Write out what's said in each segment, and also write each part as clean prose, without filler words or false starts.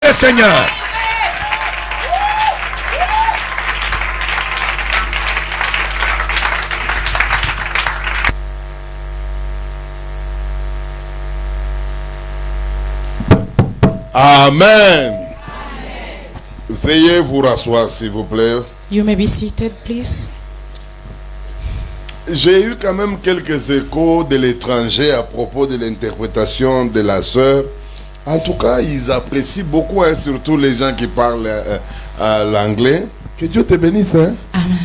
des seigneurs. Amen. Veuillez vous rasseoir, s'il vous plaît. You may be seated, please. J'ai eu quand même quelques échos de l'étranger à propos de l'interprétation de la sœur. En tout cas, ils apprécient beaucoup, hein, surtout les gens qui parlent l'anglais. Que Dieu te bénisse. Hein? Amen.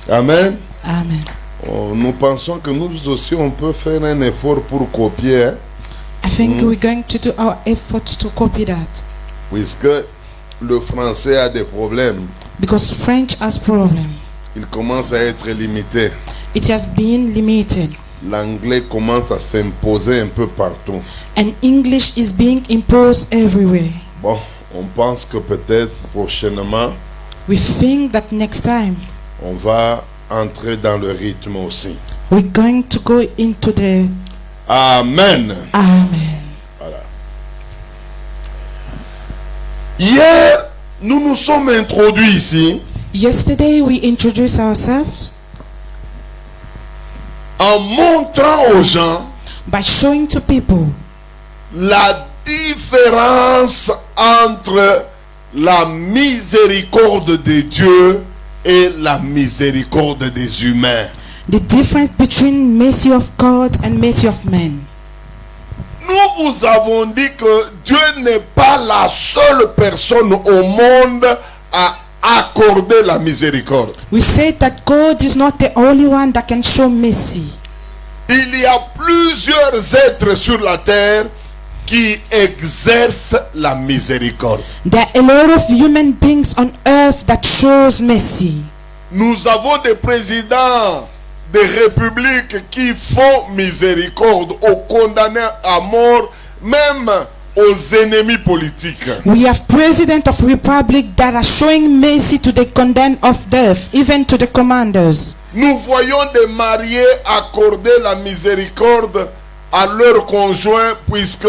Amen. Amen. Oh, nous pensons que nous aussi, on peut faire un effort pour copier. Hein? I think we're going to do our effort to copy that. Puisque le français a des problèmes. Because French has problem. Il commence à être limité. It has been limited. L'anglais commence à s'imposer un peu partout. And English is being imposed everywhere. Bon, on pense que peut-être prochainement, We think that next time on va entrer dans le rythme aussi. we're going to go into the Amen. Amen. Voilà. Hier, nous nous sommes introduits ici Yesterday we introduced ourselves en montrant aux gens by showing to people la différence entre la miséricorde de Dieu et la miséricorde des humains. the difference between mercy of God and mercy of men. Nous vous avons dit que Dieu n'est pas la seule personne au monde à accorder la miséricorde. We said that God is not the only one that can show mercy. Il y a plusieurs êtres sur la terre qui exercent la miséricorde. There are a lot of human beings on earth that shows mercy. Nous avons des présidents des républiques qui font miséricorde aux condamnés à mort, même aux ennemis politiques. We have president of republic that are showing mercy to the condemned of death, even to the commanders. Nous voyons des mariés accorder la miséricorde à leurs conjoints puisque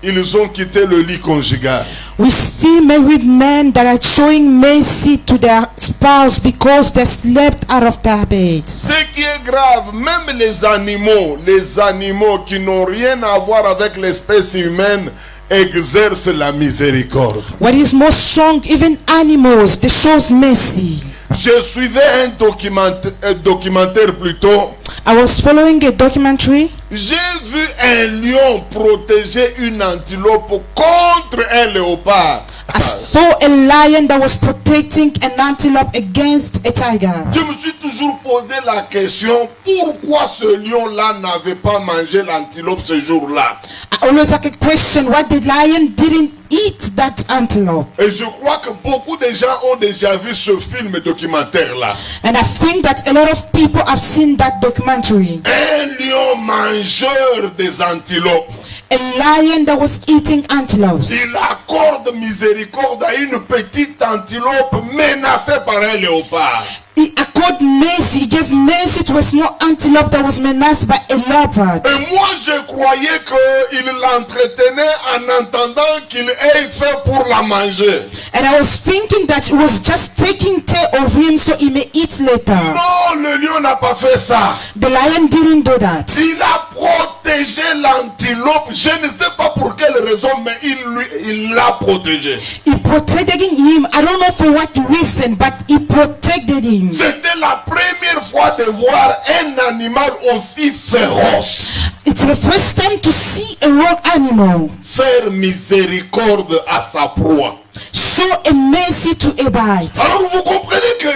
ils ont quitté le lit conjugal. We see married men that are showing mercy to their spouse because they slept out of their beds. Ce qui est grave, même les animaux qui n'ont rien à voir avec l'espèce humaine exercent la miséricorde. What is most strong, even animals, they shows mercy. Je suivais un documentaire plutôt. I was following a documentary. J'ai vu un lion protéger une antilope contre un léopard. I saw a lion that was protecting an antelope against a tiger. Je me suis toujours posé la question, pourquoi ce lion-là n'avait pas mangé l'antilope ce jour-là? I always like a question, why the lion didn't eat that antelope? Et je crois que beaucoup de gens ont déjà vu ce film documentaire-là. And I think that a lot of people have seen that documentary. Un lion mangeur des antilopes. A lion that was eating antelopes. Il accorde miséricorde à une petite antilope menacée par un léopard. He accorded mercy. He gave mercy to a small antelope that was menaced by a leopard. Et moi je croyais qu'il l'entretenait en attendant qu'il ait fait pour la manger. And I was thinking that it was just taking care of him so he may eat later. Non, le lion n'a pas fait ça. The lion didn't do that. Il a protégé l'antilope. Je ne sais pas pour quelle raison, mais il l'a protégé. He protected him. I don't know for what reason, but he protected him. C'était la première fois de voir un animal aussi féroce It's the first time to see a wild animal faire miséricorde à sa proie. show a mercy to a bite. Alors vous comprenez que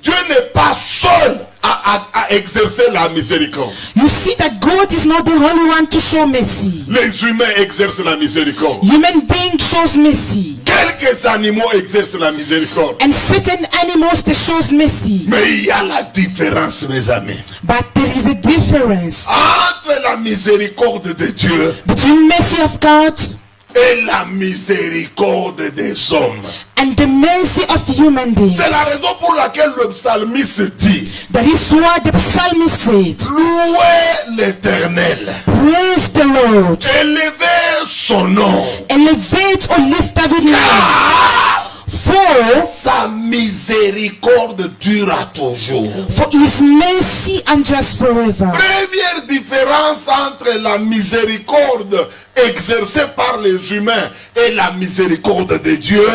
Dieu n'est pas seul à exercer la miséricorde. You see that God is not the only one to show mercy. Les humains exercent la miséricorde. Human being shows mercy. Quelques animaux exercent la miséricorde. And certain animals they shows mercy. Mais il y a la différence, mes amis, But there is a difference entre la miséricorde de Dieu between mercy of God et la miséricorde des hommes. and the mercy of human beings. C'est la raison pour laquelle le psalmiste dit, That is why the psalmist says, louez l'Éternel, praise the Lord, élevez son nom, elevate or lift up his name, car for sa miséricorde dure toujours. his mercy endures forever. Première différence entre la miséricorde exercée par les humains et la miséricorde de Dieu,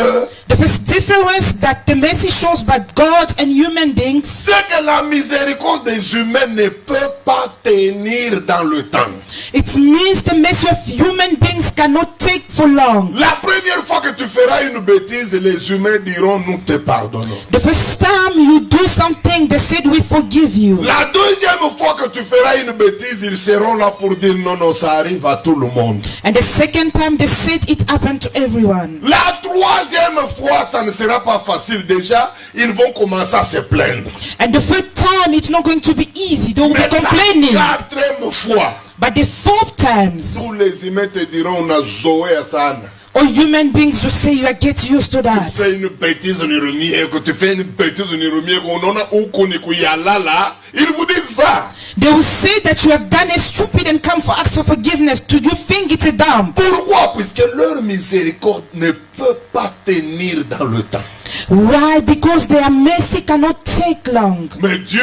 The first difference that the mercy shows by God and human beings, c'est que la miséricorde des humains ne peut pas tenir dans le temps. it means the mercy of human beings cannot take for long. La première fois que tu feras une bêtise, les humains diront nous te pardonnons. The first time you do something, they said we forgive you. La deuxième fois que tu feras une bêtise, ils seront là pour dire non, non, ça arrive à tout le monde. And the second time they said it happened to everyone. La troisième fois, ça ne sera pas facile. Déjà, ils vont commencer à se plaindre. And the third time it's not going to be easy. They will be Mais complaining. la quatrième fois, But the fourth times, tous les humains te diront on a zoé à ça. all human beings will say you are get used to Tu that. fais une bêtise, on est remis. Que tu fais une bêtise, on est remis. On a ou qu'on est là. Ils vous disent ça. They will say that you have done a stupid and come for acts of forgiveness. Do you think it's a dump? Pourquoi? Puisque leur miséricorde ne peut pas tenir dans le temps. Why? Because their mercy cannot take long. Mais Dieu,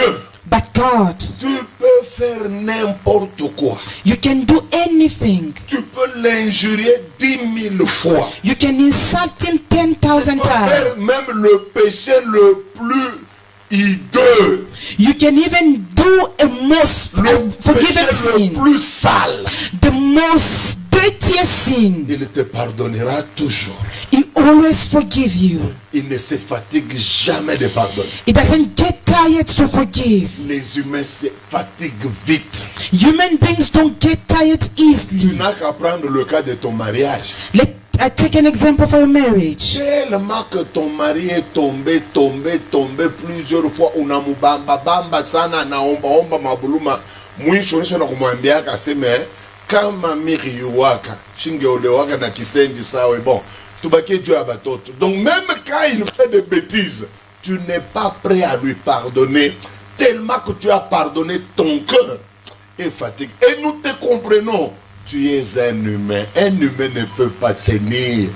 But God, tu peux faire n'importe quoi. you can do anything. Tu peux l'injurier 10 000 fois. You can insult him 10,000 Tu peux times. faire même le péché le plus hideux, You can even do a most le forgiven péché sin, le plus sale. the most dirtiest sin. Il te pardonnera toujours. He always forgive you. Il ne se fatigue jamais de pardonner. He doesn't get tired to forgive. Les humains se fatiguent vite. Human beings don't get tired Tu easily. n'as qu'à prendre le cas de ton mariage. I take an example for a marriage. Tellement que ton mari est tombé plusieurs fois, unamubamba sana naomba mabuluma mwisho nisho na kumwambia akaseme kama miriwaka shingeolewaka na kisendi sawe bon tubakie juu ya batoto. Donc même quand il fait des bêtises, tu n'es pas prêt à lui pardonner tellement que tu as pardonné, ton cœur est fatigué. Et nous te comprenons. Tu es un humain. Un humain ne peut pas tenir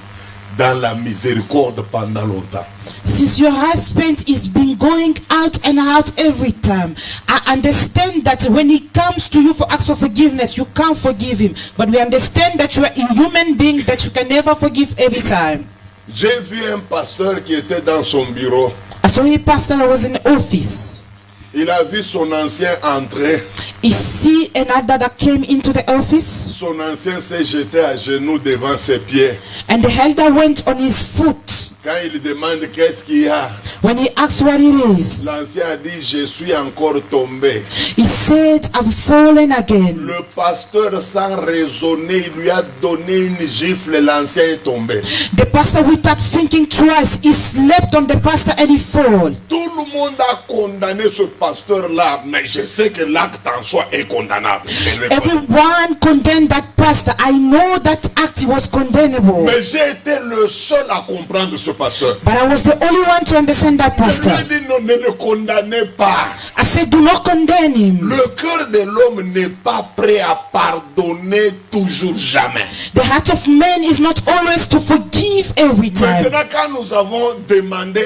dans la miséricorde pendant longtemps. Since your husband is been going out and out every time, I understand that when he comes to you for acts of forgiveness, you can't forgive him. But we understand that you are a human being that you can never forgive every time. J'ai vu un pasteur qui était dans son bureau. I saw a pastor who was in the office. Il a vu son ancien entrer. He see another that came into the office, Son ancien s'est jeté à genoux devant ses pieds. and the elder went on his foot. Quand il demande qu'est-ce qu'il y a, When he asked what it is, l'ancien a dit je suis encore tombé. he said, I've fallen again. Le pasteur sans raisonner, il lui a donné une gifle, l'ancien est tombé. The pastor, without thinking twice, he slept on the pastor and he fall. Tout le monde a condamné ce pasteur-là, mais je sais que l'acte en soi est condamnable. Je le connais. Everyone condemned that pastor. I know that act was condemnable. Mais j'ai été le seul à comprendre ce pasteur. But I was the only one to understand that Je pastor. lui ai dit non, ne le condamnez pas. I said, do not condemn him. Le cœur de l'homme n'est pas prêt à pardonner toujours jamais. The heart of man is not always to forgive every time. Maintenant, quand nous avons demandé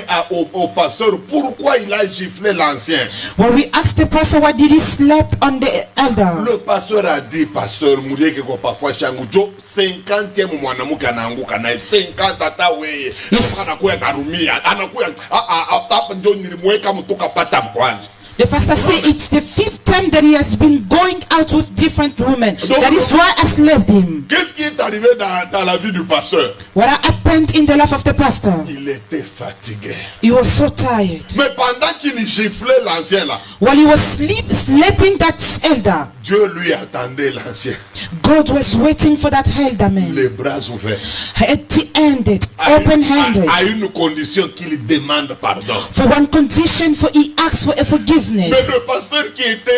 au pasteur pourquoi il a giflé l'ancien, When we asked the pastor what did he slept on the elder, le pasteur a dit, pasteur, murieke kwa parfois shangu jo 50e mwanamuke anaanguka naye 50 hata weye Yes. anakuya karumia anakuya hapa ndio nilimweka mtuka pata mkwanja. the pastor said it's the 5th time that he has been going out with different women. That is why I slept him. Qu'est-ce qui est arrivé dans la vie du pasteur? What happened in the life of the pastor? Il était fatigué. He was so tired. Mais pendant qu'il giflait l'ancien là, While he was sleeping that elder, Dieu lui attendait l'ancien, God was waiting for that elder man, les bras ouverts, empty-handed, open-handed, à une condition qu'il demande pardon. for one condition, for he asked for a forgiveness. Mais le pasteur qui était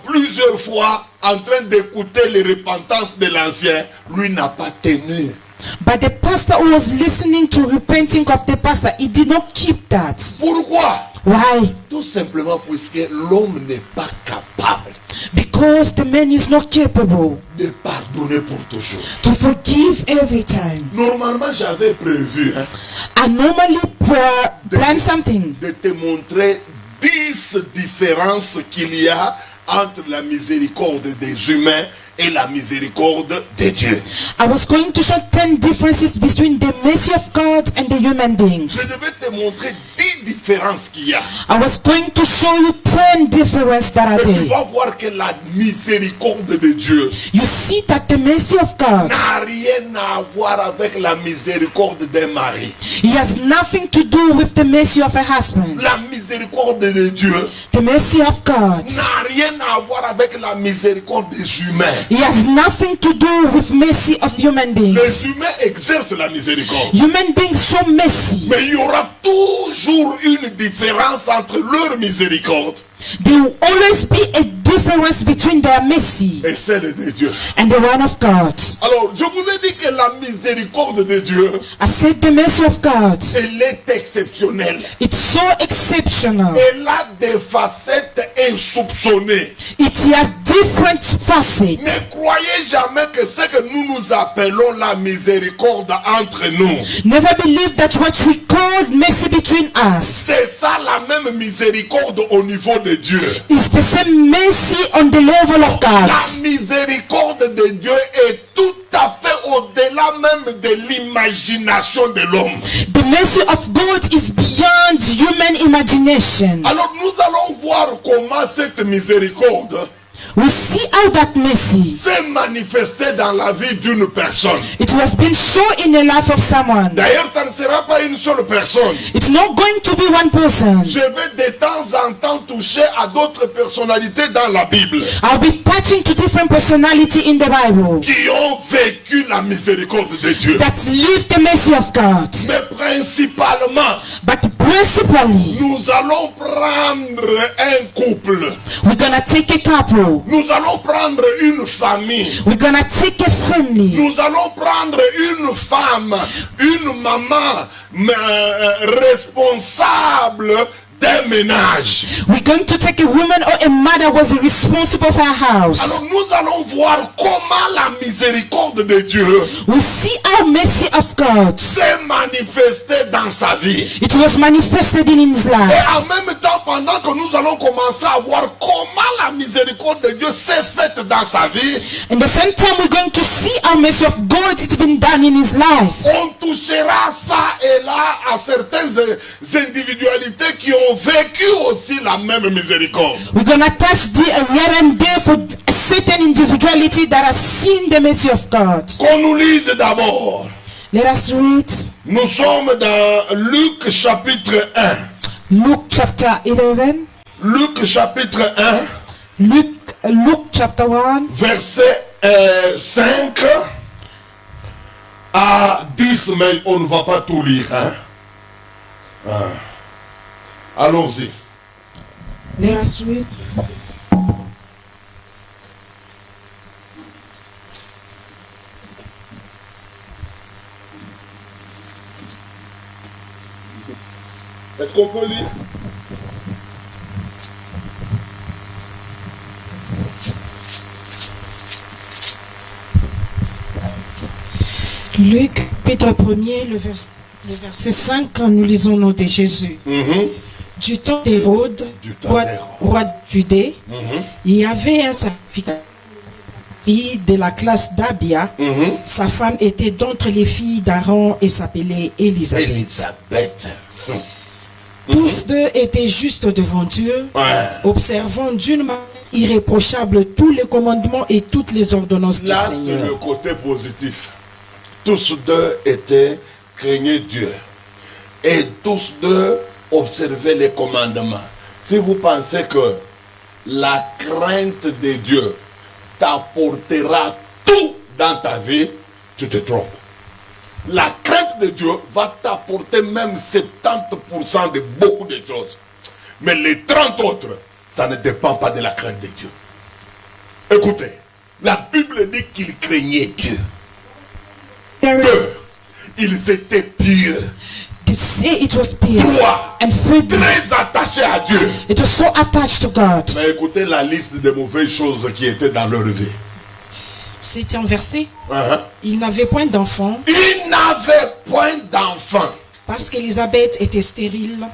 plusieurs fois en train d'écouter les repentances de l'ancien, lui n'a pas tenu. But the pastor who was listening to repenting of the pastor, he did not keep that. Pourquoi? Why? Tout simplement parce que l'homme n'est pas capable Because the man is not capable de pardonner pour toujours. to forgive every time. Normalement, j'avais prévu I normally plan something de te montrer 10 différences qu'il y a entre la miséricorde des humains et la miséricorde de Dieu. I was going to show 10 differences between the mercy of God and the human Je beings. devais te montrer 10 différences qu'il y a. I was going to show you 10 differences that are Et tu there. vas voir que la miséricorde de Dieu You see that the mercy of God, n'a rien à voir avec la miséricorde d'un mari. he has nothing to do with the mercy of a husband. La miséricorde de Dieu The mercy of God, n'a rien à voir avec la miséricorde des humains. he has nothing to do with mercy of human Les beings. humains exercent la miséricorde. Human beings show mercy. Mais il y aura toujours une différence entre leur miséricorde There will always be a difference between their mercy et celle de Dieu. and the one of God. Alors, je vous ai dit que la miséricorde de Dieu, I said the mercy of God, elle est exceptionnelle. it's so exceptional. Elle a des facettes insoupçonnées. It has different facets. Ne croyez jamais que ce que nous appelons la miséricorde entre nous, Never believe that what we call mercy between us c'est ça la même miséricorde au niveau de Dieu. is the same mercy on the level of God. La miséricorde de Dieu est tout à fait au-delà même de l'imagination de l'homme. The mercy of God is beyond human imagination. Alors nous allons voir comment cette miséricorde We see how that mercy, s'est manifestée dans la vie d'une personne. it was been shown in the life of someone. D'ailleurs, ça ne sera pas une seule personne. It's not going to be one person. Je vais de temps en temps toucher à d'autres personnalités dans la Bible I'll be touching to different personality in the Bible qui ont vécu la miséricorde de Dieu. that live the mercy of God. Mais principalement, But principally, nous allons prendre un couple. we're gonna take a couple. Nous allons prendre une famille. We're gonna take a family. Nous allons prendre une femme, une maman responsable d'un ménage. We're going to take a woman or a mother who was responsible for her house. Alors nous allons voir comment la miséricorde de Dieu We see how mercy of God, s'est manifestée dans sa vie. it was manifested in his Et life. en même temps, pendant que nous allons commencer à voir comment la miséricorde de Dieu s'est faite dans sa vie, And the same time we're going to see how mercy of God it's been done in his life. on touchera ça et là à certaines individualités qui ont vécu aussi la même miséricorde. We're gonna touch the here and there for a certain individuality that has seen the mercy of God. Qu'on nous lise d'abord. Let us read Nous sommes dans Luc chapitre 1. Luke chapter 11. Luc chapitre 1, Luke chapter 1. verset 5 à 10, mais on ne va pas tout lire. Allons-y. Let us read. Est-ce qu'on peut lire? Luc, chapitre 1er, le verset 5, quand nous lisons au nom de Jésus. Du temps d'Hérode, roi de Judée, il y avait un sacrificateur de la classe d'Abia. Sa femme était d'entre les filles d'Aaron et s'appelait Élisabeth. Élisabeth. Tous deux étaient justes devant Dieu, Ouais. observant d'une manière irréprochable tous les commandements et toutes les ordonnances Là, du c'est Seigneur. le côté positif. Tous deux étaient craignaient Dieu. Et tous deux observaient les commandements. Si vous pensez que la crainte de Dieu t'apportera tout dans ta vie, tu te trompes. La crainte de Dieu va t'apporter même 70% de beaucoup de choses. Mais les 30 autres, ça ne dépend pas de la crainte de Dieu. Écoutez, la Bible dit qu'ils craignaient Dieu. Deux, ils étaient pieux. They say it was pure Trois, and free. très attachés à Dieu. It was so attached to God. Mais écoutez la liste des mauvaises choses qui étaient dans leur vie. C'était un verset. Uh-huh. Il n'avait point d'enfant Ils n'avaient point d'enfants. parce qu'Élisabeth était stérile.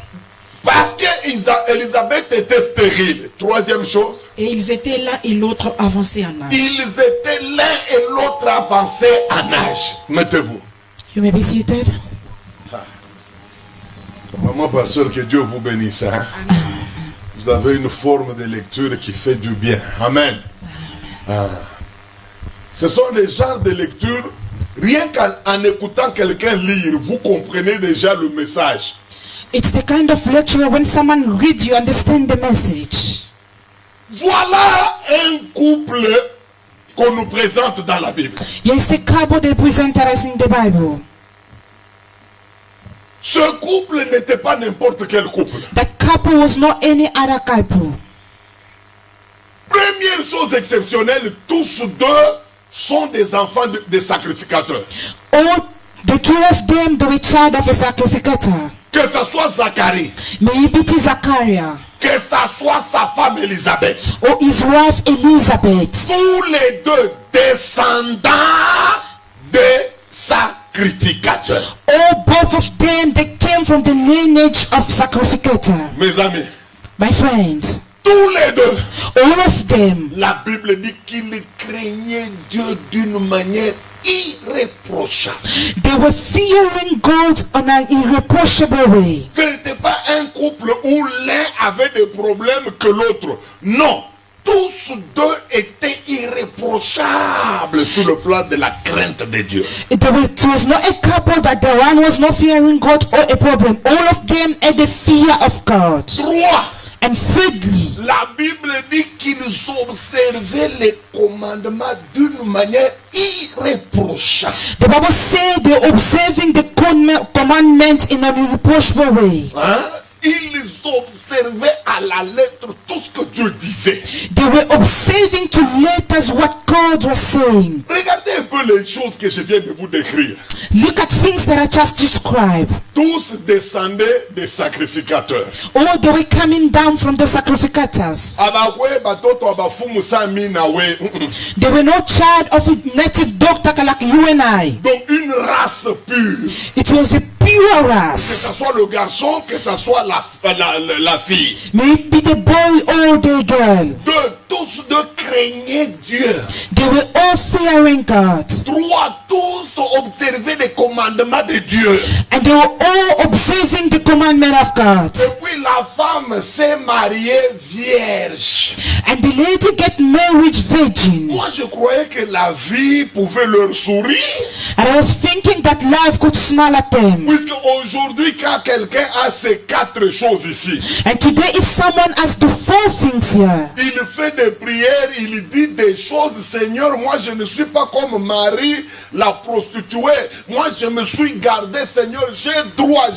Parce qu'Élisabeth était stérile. Troisième chose, Et ils étaient l'un et l'autre avancés en âge. ils étaient l'un et l'autre avancés en âge. Mettez-vous. You may be seated. Maman pasteur, que Dieu vous bénisse. Hein? Vous avez une forme de lecture qui fait du bien. Amen. Ah. Ce sont des genres de lecture, rien qu'en écoutant quelqu'un lire, vous comprenez déjà le message. It's the kind of lecture when someone reads, you understand the message. Voilà un couple qu'on nous présente dans la Bible. Yes, the couple they presented us in the Bible. Ce couple n'était pas n'importe quel couple. That couple was not any other couple. Première chose exceptionnelle, tous deux sont des enfants des sacrificateurs. All the two of them, they were child of a sacrificator. Que ce soit Zacharie, Maybe it is Zachariah que ce soit sa femme Élisabeth. or his wife Elizabeth. Tous les deux descendants des sacrificateurs. All both of them, they came from the lineage of sacrificator. Mes amis, My friends, tous les deux, all of them, la Bible dit qu'ils craignaient Dieu d'une manière irréprochable. they were fearing God on an irreproachable way. Ce n'était pas un couple où l'un avait des problèmes que l'autre. Non. Tous deux étaient irréprochables sur le plan de la crainte de Dieu. It was not a couple that the one was not fearing God or a problem. All of them had the fear of God. Trois, And thirdly, la Bible dit qu'ils observaient les commandements d'une manière irréprochable. the Bible said they're observing the commandments in an irreproachable way. Hein? Ils observaient à la lettre tout ce que Dieu disait. They were observing to letters what God was saying. Regardez un peu les choses que je viens de vous décrire. Look at things that I just described. Tous descendaient des sacrificateurs. Oh, they were coming down from the sacrificators. Abakwe batoto abafumu sami nawe. They were no child of a native doctor like you and I. Donc une race pure. It was a pure Que ce race. soit le garçon, que ce soit la fille. May it be the boy or the girl. Tous deux craignaient Dieu. They were all fearing God. Trois, tous observaient les commandements de Dieu. And they were all observing the commandment of God. Et puis la femme s'est mariée vierge. And the lady get married virgin. Moi je croyais que la vie pouvait leur sourire. And I was thinking that life could smile at them. Puisque aujourd'hui quand quelqu'un a ces quatre choses ici, And today if someone has the four things here, il fait des prières, il dit des choses. Seigneur, moi je ne suis pas comme Marie, la prostituée. Moi je me suis gardé, Seigneur, j'ai droit,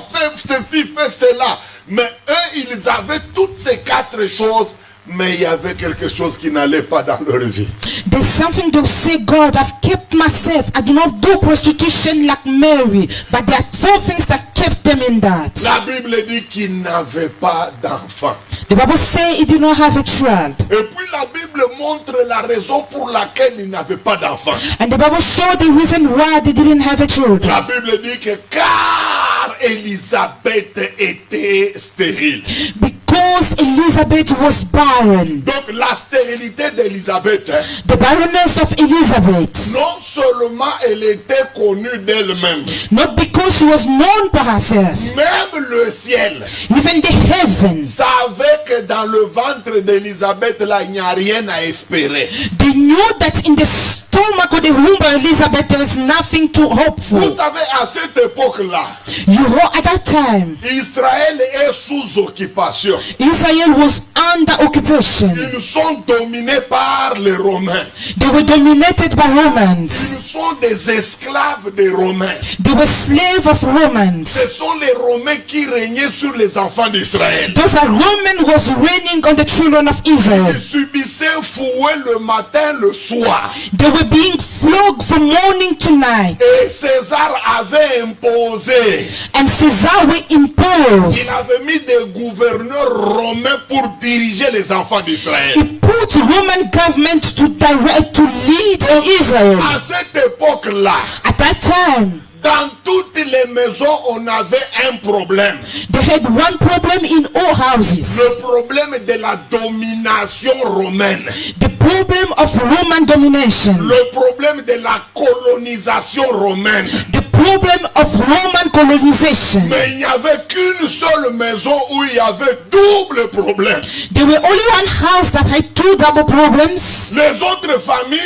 fais ceci, fais cela. Mais eux, ils avaient toutes ces quatre choses, mais il y avait quelque chose qui n'allait pas dans leur vie. there's something to say, God, I've kept myself. I do not do prostitution like Mary. But there are four things that kept them in that. La Bible dit qu'ils n'avaient pas d'enfant. The Bible says he did not have a child. Et puis la Bible montre la raison pour laquelle ils n'avaient pas d'enfant. And the Bible showed the reason why they didn't have a child. La Bible dit que car Élisabeth était stérile. Because Elizabeth was barren. Donc la stérilité d'Élisabeth, The barrenness of Elizabeth. non seulement elle était connue d'elle-même, Not because she was known by herself. même le ciel Even the heavens. savait que dans le ventre d'Élisabeth là, il n'y a rien à espérer. They knew that in the stomach of the womb of Elizabeth, there is nothing to hope Vous for. savez, à cette époque-là, You know, at that time, Israël est sous occupation. Israel was under occupation. Ils sont dominés par les Romains. They were dominated by Ils Romans. sont des esclaves des Romains. They were slaves of Romans. Ce sont les Romains qui régnaient sur les enfants d'Israël. Those are Roman was reigning on the children of Israel. Ils subissaient fouet le matin, le soir. They were being flogged from morning to night. Et César avait imposé. And Caesar were Il imposed. avait mis des gouverneurs romains pour diriger les enfants d'Israël. He put Roman government to direct, to lead Israel. À cette époque-là, At that time, dans toutes les maisons, on avait un problème. they had one problem in all houses. Le problème de la domination romaine. The problem of Roman domination. Le problème de la colonisation romaine. The problem of Roman colonization. Mais il n'y avait qu'une seule maison où il y avait double problème. There were only one house that had two double problems. Les autres familles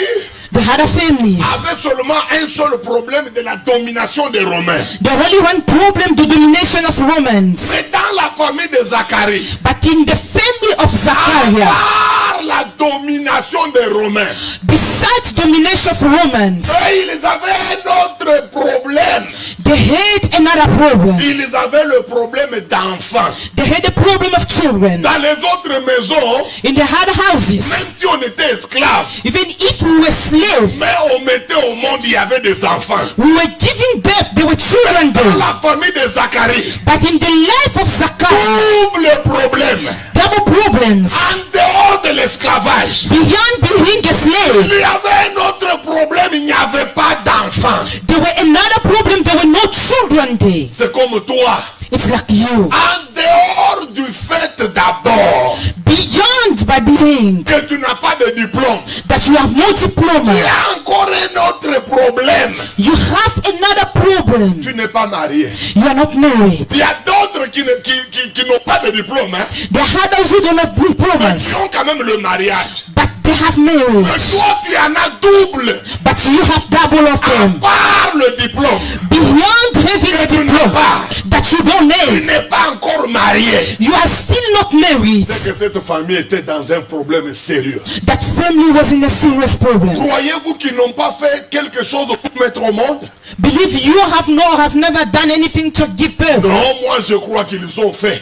The other families. avaient seulement un seul problème de la domination des Romains. There only one problem, the domination of Romans. Mais dans la famille de Zacharie, But in the family of à Zachariah, part la domination des Romains, besides domination of Romans, ils avaient un autre problème. they had another problem. Ils avaient le problème d'enfants. They had a problem of children. Dans les autres maisons, In the other même houses, si on était esclave, even if we were slaves, mais on mettait au monde, il y avait des enfants. we were giving birth, there were children Dans there. la famille de Zacharie, But in the life of Zachariah, double problème. double problems. En dehors de l'esclavage, Beyond being a slave, il y avait un autre problème, il n'y avait pas d'enfants. there were another problem, there were no children there. C'est comme toi. It's like you. En dehors du fait d'abord Beyond by being que tu n'as pas de diplôme, that you have no il diploma, y a encore un autre problème. you have another problem. Tu n'es pas marié. You are not married. Il y a d'autres qui n'ont pas de diplôme, hein, There are those who don't have qui diplomas, ont quand même le mariage. but they have Mais marriage. toi, tu en as double. But you have double of À them. part le diplôme, Beyond having a diploma that you don't tu have, n'es pas encore marié. you are still not married. C'est que cette famille était dans un problème sérieux. That family was in a serious problem. Croyez-vous qu'ils n'ont pas fait quelque chose pour mettre au monde? Believe you have never done anything to give birth. Non, moi je crois qu'ils ont fait.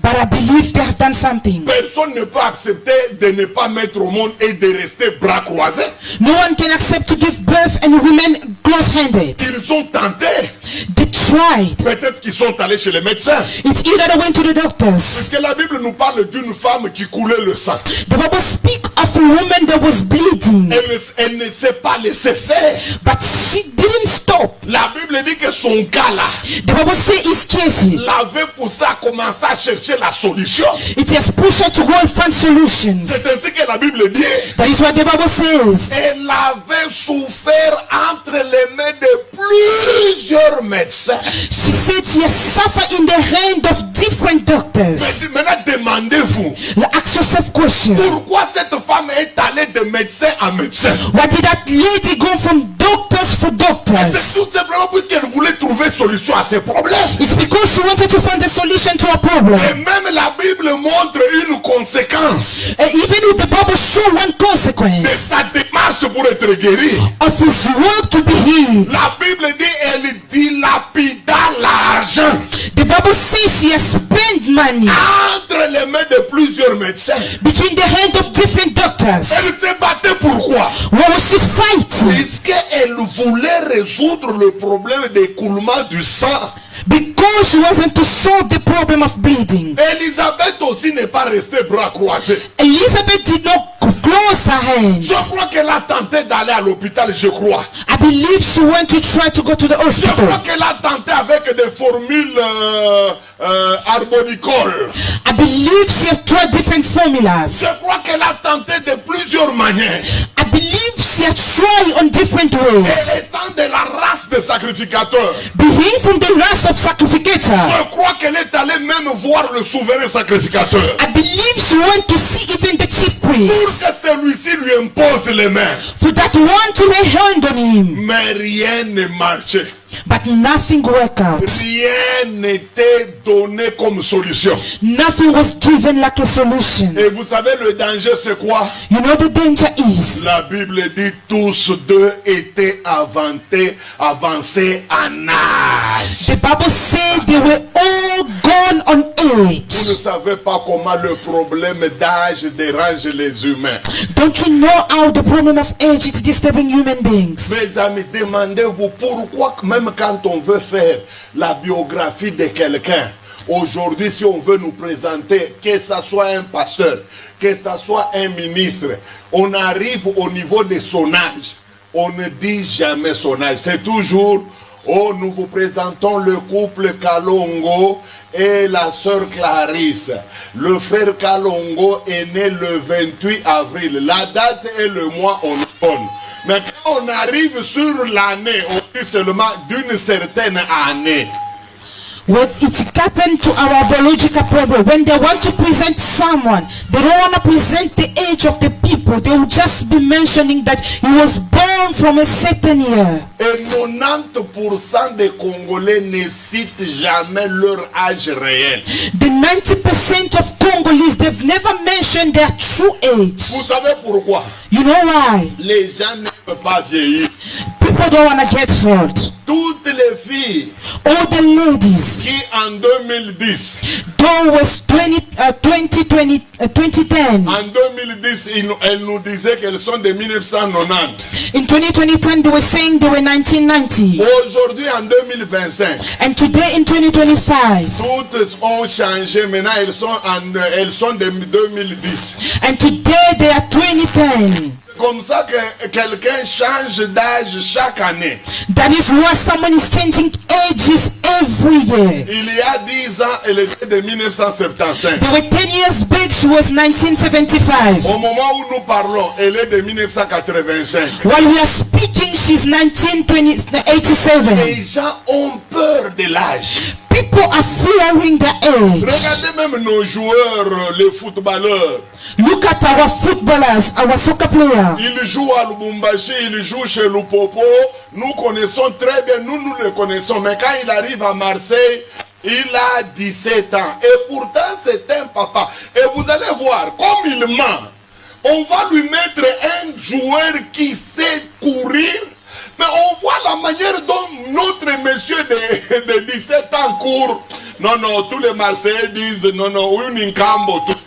But I believe they have done something. Personne ne peut accepter de ne pas mettre au monde et de rester bras croisés. No one can accept to give birth and remain close-handed. Ils ont tenté. They tried. Peut-être qu'ils sont allés chez les médecins. It's either they went to the doctors. Parce que la Bible nous parle d'une femme qui coulait le sang. The Bible speaks of a woman that was bleeding, Elle ne s'est pas laissée faire. but she didn't stop. La Bible dit que son cas là The Bible says his case. l'avait poussé à commencer à chercher la solution. It has pushed her to go and find solutions. C'est ainsi que la Bible dit. That is what the Bible says. Elle avait souffert entre les mains de plusieurs médecins. She said she has suffered in the hand of different doctors. Maintenant, demandez-vous, Ask yourself question. pourquoi cette femme est allée de médecin à médecin? Why did that lady go from doctors for C'est doctors? tout simplement puisqu'elle voulait trouver solution à ses problèmes. It's because she wanted to find a solution to a problem. Et même la Bible montre une conséquence Even if the Bible show one de consequence sa démarche pour être guéri. of his work to be healed. La Bible dit elle dilapida l'argent The Bible says she has spent money entre les mains de plusieurs médecins. between the hand of different doctors. Elle se battait pourquoi? What was she fighting? Puisqu'elle voulait résoudre le problème d'écoulement du sang. Because she wasn't to solve the problem of bleeding. Élisabeth aussi n'est pas restée bras croisés. Elizabeth did not close her Je hands. crois qu'elle a tenté d'aller à l'hôpital, je crois. I believe she went to try to go to the Je crois hospital. qu'elle a tenté avec avec des formules arboricoles. I believe she has tried different formulas. Je crois qu'elle a tenté de plusieurs manières. I believe she has tried on different Et ways. étant de la race des sacrificateurs, Being from the race of sacrificator, je crois qu'elle est allée même voir le souverain sacrificateur I believe she went to see even the chief pour priest que celui-ci lui impose les mains. for that one to lay hand on him. Mais rien ne marchait. But nothing worked out. Rien n'était donné comme solution. Nothing was given like a solution. Et vous savez le danger c'est quoi? You know the danger is, La Bible dit tous deux étaient avancés en âge. the Bible said they were all gone on Vous ne age. savez pas comment le problème d'âge dérange les humains. Don't you know how the problem of age is disturbing human beings? Mes amis, demandez-vous pourquoi même quand on veut faire la biographie de quelqu'un, aujourd'hui si on veut nous présenter, que ce soit un pasteur, que ce soit un ministre, on arrive au niveau de son âge, on ne dit jamais son âge, c'est toujours, oh nous vous présentons le couple Kalongo et la sœur Clarisse. Le frère Kalongo est né le 28 avril. La date et le mois on donne. Mais quand on arrive sur l'année, on dit seulement d'une certaine année. When it happened to our biological problem, when they want to present someone, they don't want to present the age of the people. They will just be mentioning that he was born from a certain year. Et 90% des Congolais ne citent jamais leur âge réel. The 90% of Congolese, they've never mentioned their true age. Vous savez pourquoi? You know why? Les gens ne peuvent pas vieillir. People don't want to get old. Toutes les filles All the ladies, qui en 2010, though was 2010, en 2010, elles nous disaient qu'elles sont de 1990. in 2010 they were saying they were 1990. Aujourd'hui, en 2025, And today in 2025, toutes ont changé. Maintenant, elles sont de 2010. and today they are 2010. Comme ça que quelqu'un change d'âge chaque année. That is why someone is changing ages every year. Il y a 10 ans, elle était de 1975. They were 10 years back, she was 1975. Au moment où nous parlons, elle est de 1985. While we are speaking, she's 1987. Les gens ont peur de l'âge. People are fearing the age. Regardez même nos joueurs, les footballeurs. Look at our footballers, our soccer players. Ils jouent à Lubumbashi, ils jouent chez Lupopo. Nous connaissons très bien, nous les connaissons. Mais quand il arrive à Marseille, il a 17 ans. Et pourtant, c'est un papa. Et vous allez voir, comme il ment, on va lui mettre un joueur qui sait courir. Mais on voit la manière dont notre monsieur de 17 ans court. Non, non, tous les Marseillais disent, non, non, oui, Ninkambo, tout.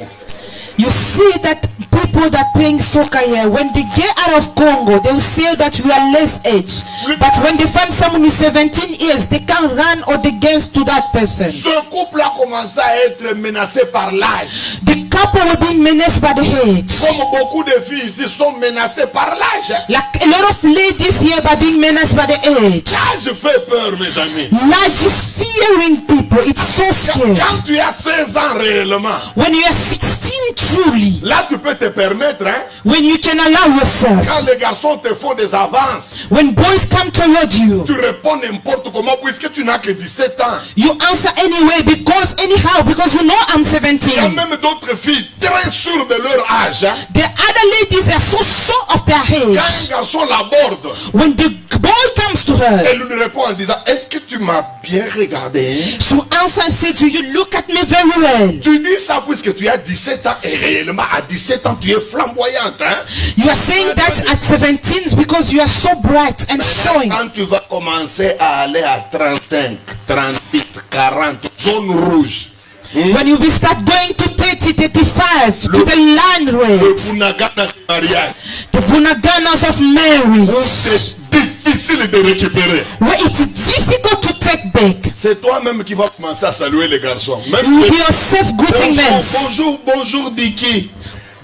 You see that people that playing soccer here, when they get out of Congo, they will say that we are less age. But when they find someone with 17 years, they can't run or they against to that person. Ce couple a commencé à être menacé par l'âge. The couple were being menaced by the age. Comme beaucoup de filles ici sont menacées par l'âge. Like a lot of ladies here are being menaced by the age. L'âge fait peur, mes amis. L'âge is fearing people. It's so scary. Quand tu as 16 ans réellement, When you are 16 truly, là tu peux te permettre, hein. when you can allow yourself, Quand les garçons te font des avances, when boys come toward you, tu réponds n'importe comment puisque tu n'as que 17 ans. you answer anyway because you know I'm Il y a 17. même d'autres filles très sûres de leur âge. Hein. The other ladies are so sure of their Quand un age. garçon l'aborde, When the boy comes to her, elle lui répond en disant, est-ce que tu m'as bien regardé? she will answer and say to you, look at me very well. Tu dis ça puisque tu as 17 ans et réellement à 17 ans tu es flamboyante. Hein? You are saying that at 17 because you are so bright and showing. Quand tu vas commencer à aller à 35, 38, 40, zone rouge. When you will start going to 30, 35, to the land Le race, Bunagana du mariage. the Bunaganas of marriage, C'est difficile de récupérer. where it's difficult to take back. C'est toi-même qui vas commencer à saluer les garçons. Même You les- be yourself greeting men. bonjour, bonjour Diki.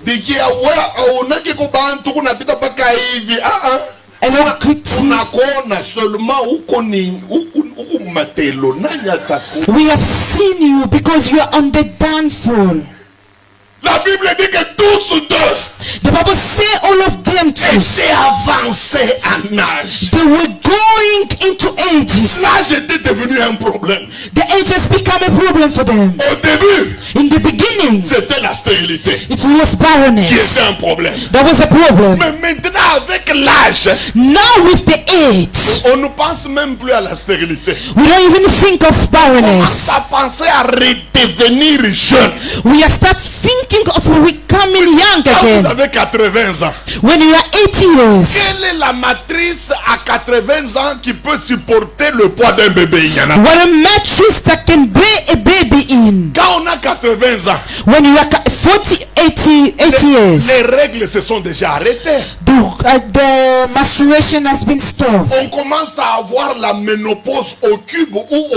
Diki, on a que kubantu kunapita paka hivi. Hello, greeting. Unakuona seulement uko matelo nanya tako. We have seen you because you are on the downfall. La Bible dit que tous deux The Bible say all of them too. étaient avancés en âge. They were going into ages. L'âge était devenu un problème. The age has become a problem for them. Au début, In the beginning, c'était la stérilité it was qui barrenness. était un problème. That was a problem. Mais maintenant, avec l'âge, Now with the age, on ne pense même plus à la stérilité. we don't even think of On barrenness. va penser à redevenir jeune. We are start thinking of becoming young Quand vous again. avez 80 ans, When you are 80 years, quelle est la matrice à 80 ans qui peut supporter le poids d'un bébé? Il y en a. what a mattress that can bear a baby in. Quand on a 80 ans, When you are 40, 80 years, les règles se sont déjà arrêtées. the menstruation has been stopped. On commence à avoir la ménopause au cube ou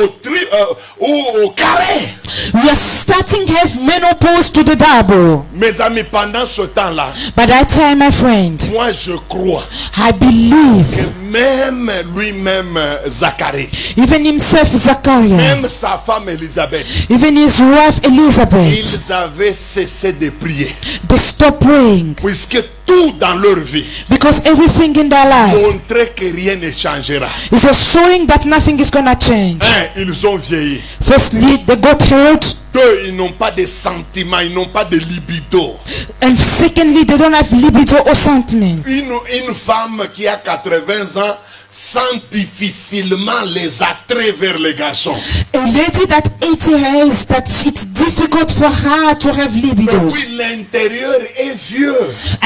au carré. We are starting to have menopause to the double. Mes amis, pendant ce temps-là, By that time, my friend, moi je crois I believe que même lui-même, Zacharie, even himself, Zachariah, même sa femme Élisabeth, even his wife Elizabeth, ils avaient cessé de prier. they stopped praying Puisque tout dans leur vie because everything in their life montrait que rien ne changera. is just showing that nothing is gonna change. Ils ont vieilli. Firstly, they got healed, Deux, ils n'ont pas de sentiments, ils n'ont pas de libido. and secondly, they don't have libido or sentiment. Une femme qui a 80 ans sent difficilement les attraits vers les garçons. A lady that 80 years, that it's difficult for her to have libidos, Puis l'intérieur est vieux.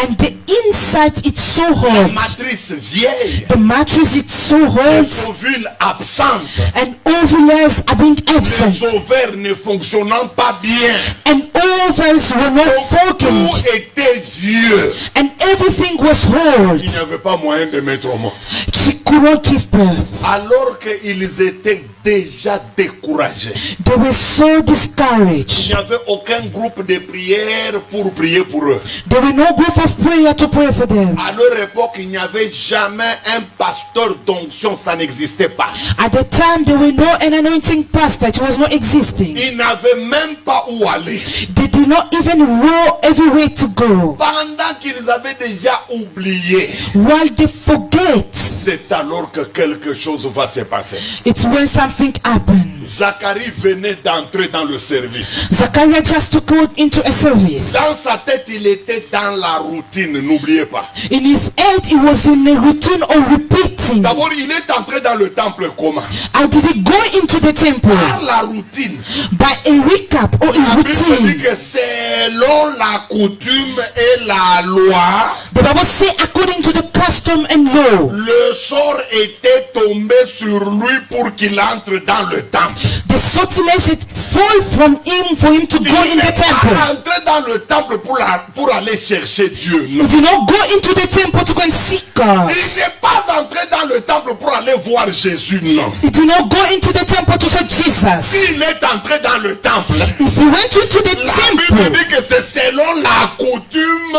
and the inside it's so La hot. matrice vieille. The mattress is so Les hot, ovules absentes. and ovules are being Les absent, ovaires ne fonctionnant pas bien. and ovaries were not working, Tout était vieux. and everything was Il n'y hot. avait pas moyen de mettre au monde. She couldn't give birth. Alors qu'ils étaient déjà découragés. They were so Il discouraged. n'y avait aucun groupe de prière pour prier pour eux. There were no group of prayer to pray for them. À leur époque, il n'y avait jamais un pasteur d'onction, ça n'existait pas. At the time, there were no an anointing pastor. It was not existing. Ils n'avaient même pas où aller. They did not even know everywhere to go. Pendant qu'ils avaient déjà oublié, While they forget, c'est alors que quelque chose va se passer. it's when something happened. Zacharie venait d'entrer dans le service. Zachariah just took out into a service. Dans sa tête, il était dans la routine, n'oubliez pas. In his head, he was in a routine of repeating. D'abord, il est entré dans le temple comment? How did he go into the temple? Par la routine. By a recap or a La Bible dit routine. que selon la coutume et la loi, The Bible says according to the custom and law, le sort était tombé sur lui pour qu'il entre dans le temple. the sortilege had fall from him for him to go Il in n'est the temple. pas entré dans le temple pour aller chercher Dieu. Non. He did not go into the temple to go and seek God. Il n'est pas entré dans le temple pour aller voir Jésus. Non. He did not go into the temple to see Jesus. S'il est entré dans le temple, If he went into the la Bible temple, dit que c'est selon la coutume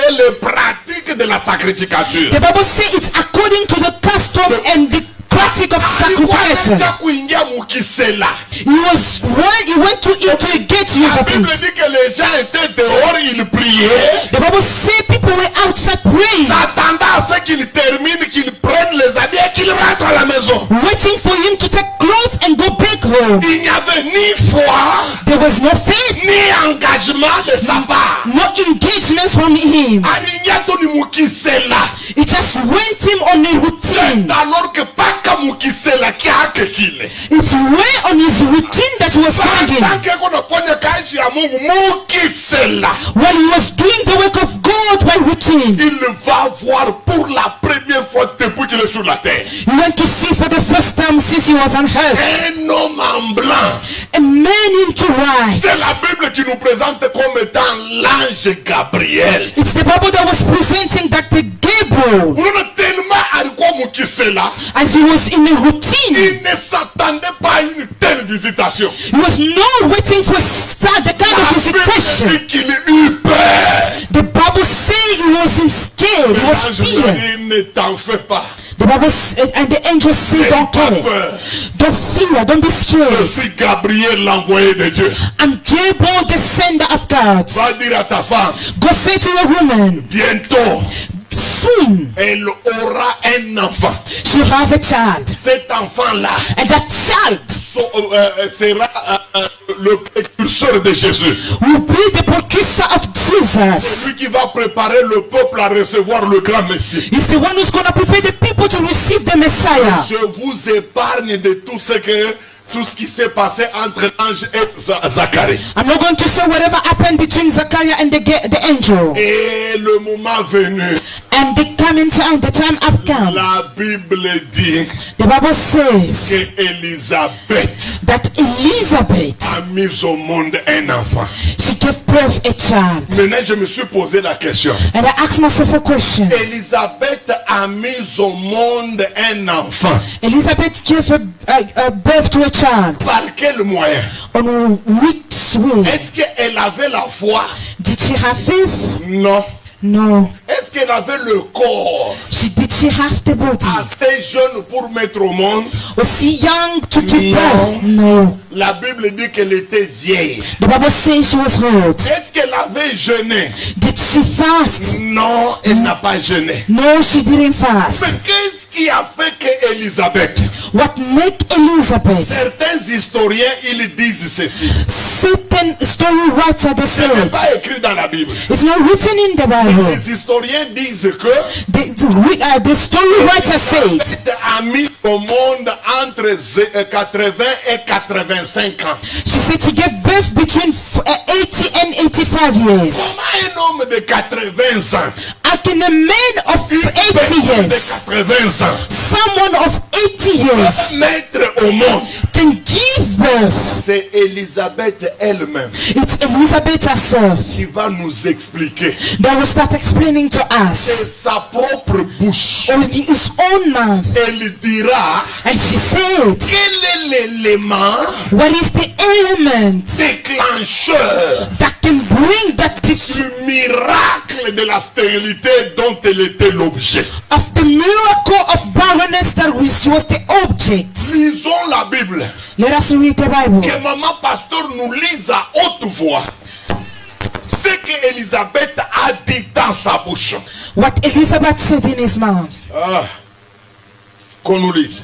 et les pratiques de la sacrificature. the Bible says it's according to the custom and the practice of Alikuwa sacrifice. anaenda kuingia mukisela. He went into a gate use La of Bible it. dit que les gens étaient dehors, ils priaient, The Bible says people were outside praying, s'attendant à ce qu'ils terminent, qu'ils prennent les habits et qu'ils rentrent à la maison. waiting for him to take clothes and go back home. Il n'y avait ni foi, There was no faith, ni engagement de sa part. no engagements from him. Aliingia tu ni mukisela. He just went him on a routine. Alors que paka mukisela kiake kile. It's way on his routine that he was coming in. Tanke kuna kwenye kazi ya Mungu mukisela. While he was doing the work of God by routine, Il va voir pour la première fois depuis qu'il est sur la terre. he went to see for the first time since he was on earth Un homme en blanc. a man into C'est white. la Bible qui nous présente comme étant l'ange Gabriel. It's the Bible that was presenting that the able. Tellement alikuwa mukisela, As he was in a routine, il ne s'attendait pas à une telle visitation. he was not waiting for the kind of visitation. Dit qu'il eut peur. The Bible says he wasn't scared, he was Je lui ai feared. dit, ne t'en fais pas. The Bible says, and the angel said, N'aie don't pas care, peur. don't fear, don't be Je scared. suis Gabriel, l'envoyé de Dieu. I'm Gabriel, the sender of God. Va dire à ta femme, Go say to your woman, bientôt, soon elle aura un enfant. she'll have a child, Cet enfant-là and that child sera le précurseur de Jésus. will be the precursor of Jesus. Celui qui va préparer le peuple à recevoir le grand Messie. He's the one who's going to prepare the people to receive the Messiah. Je vous épargne de tout ce qui s'est passé entre l'ange et Zacharie. I'm not going to say whatever happened between Zachariah and the angel. Et le moment venu, And the coming time, the time have come. la Bible dit The Bible says que Élisabeth that Elizabeth, a mis au monde un enfant. she gave birth a child. Maintenant, je me suis posé la question. And I asked myself a question. Élisabeth a mis au monde un enfant. Elizabeth gave a birth to a child. Par quel moyen? On which way? Est-ce qu'elle avait la foi? Did she have faith? Non. No. Est-ce qu'elle avait le corps Did she have the body? assez jeune pour mettre au monde? Was she young to give No. birth? No. La Bible dit qu'elle était vieille. The Bible says she was old. Est-ce qu'elle avait jeûné? Did she fast? Non, elle n'a pas jeûné. No, she didn't Mais fast. qu'est-ce qui a fait que Élisabeth? What made Elizabeth? Certains historiens, ils disent ceci. Certain story writer they Ce n'est said pas écrit dans la Bible. it's not written in the Bible. Les historiens disent que The story writer said Élisabeth a mis au monde entre 80 et 85 ans. she said she gave birth between 80 and 85 years. Comment un homme de 80 ans, How can a man of une 80 personne years, de 80 ans, someone of 80 years, mettre au monde? can give birth? C'est Élisabeth elle-même It's Elizabeth herself qui va nous expliquer that will start explaining to de us sa propre bouche. with his own mouth. Elle dira And she said, quel est l'élément what is the element déclencheur that can bring that du miracle de la stérilité dont elle était l'objet? of the miracle of barrenness that was the object? Lisons la Bible. Let us read the Bible. Que maman pasteur nous lise à haute voix ce que Élisabeth a dit dans sa bouche. What Elizabeth said in his mouth. Qu'on nous lise.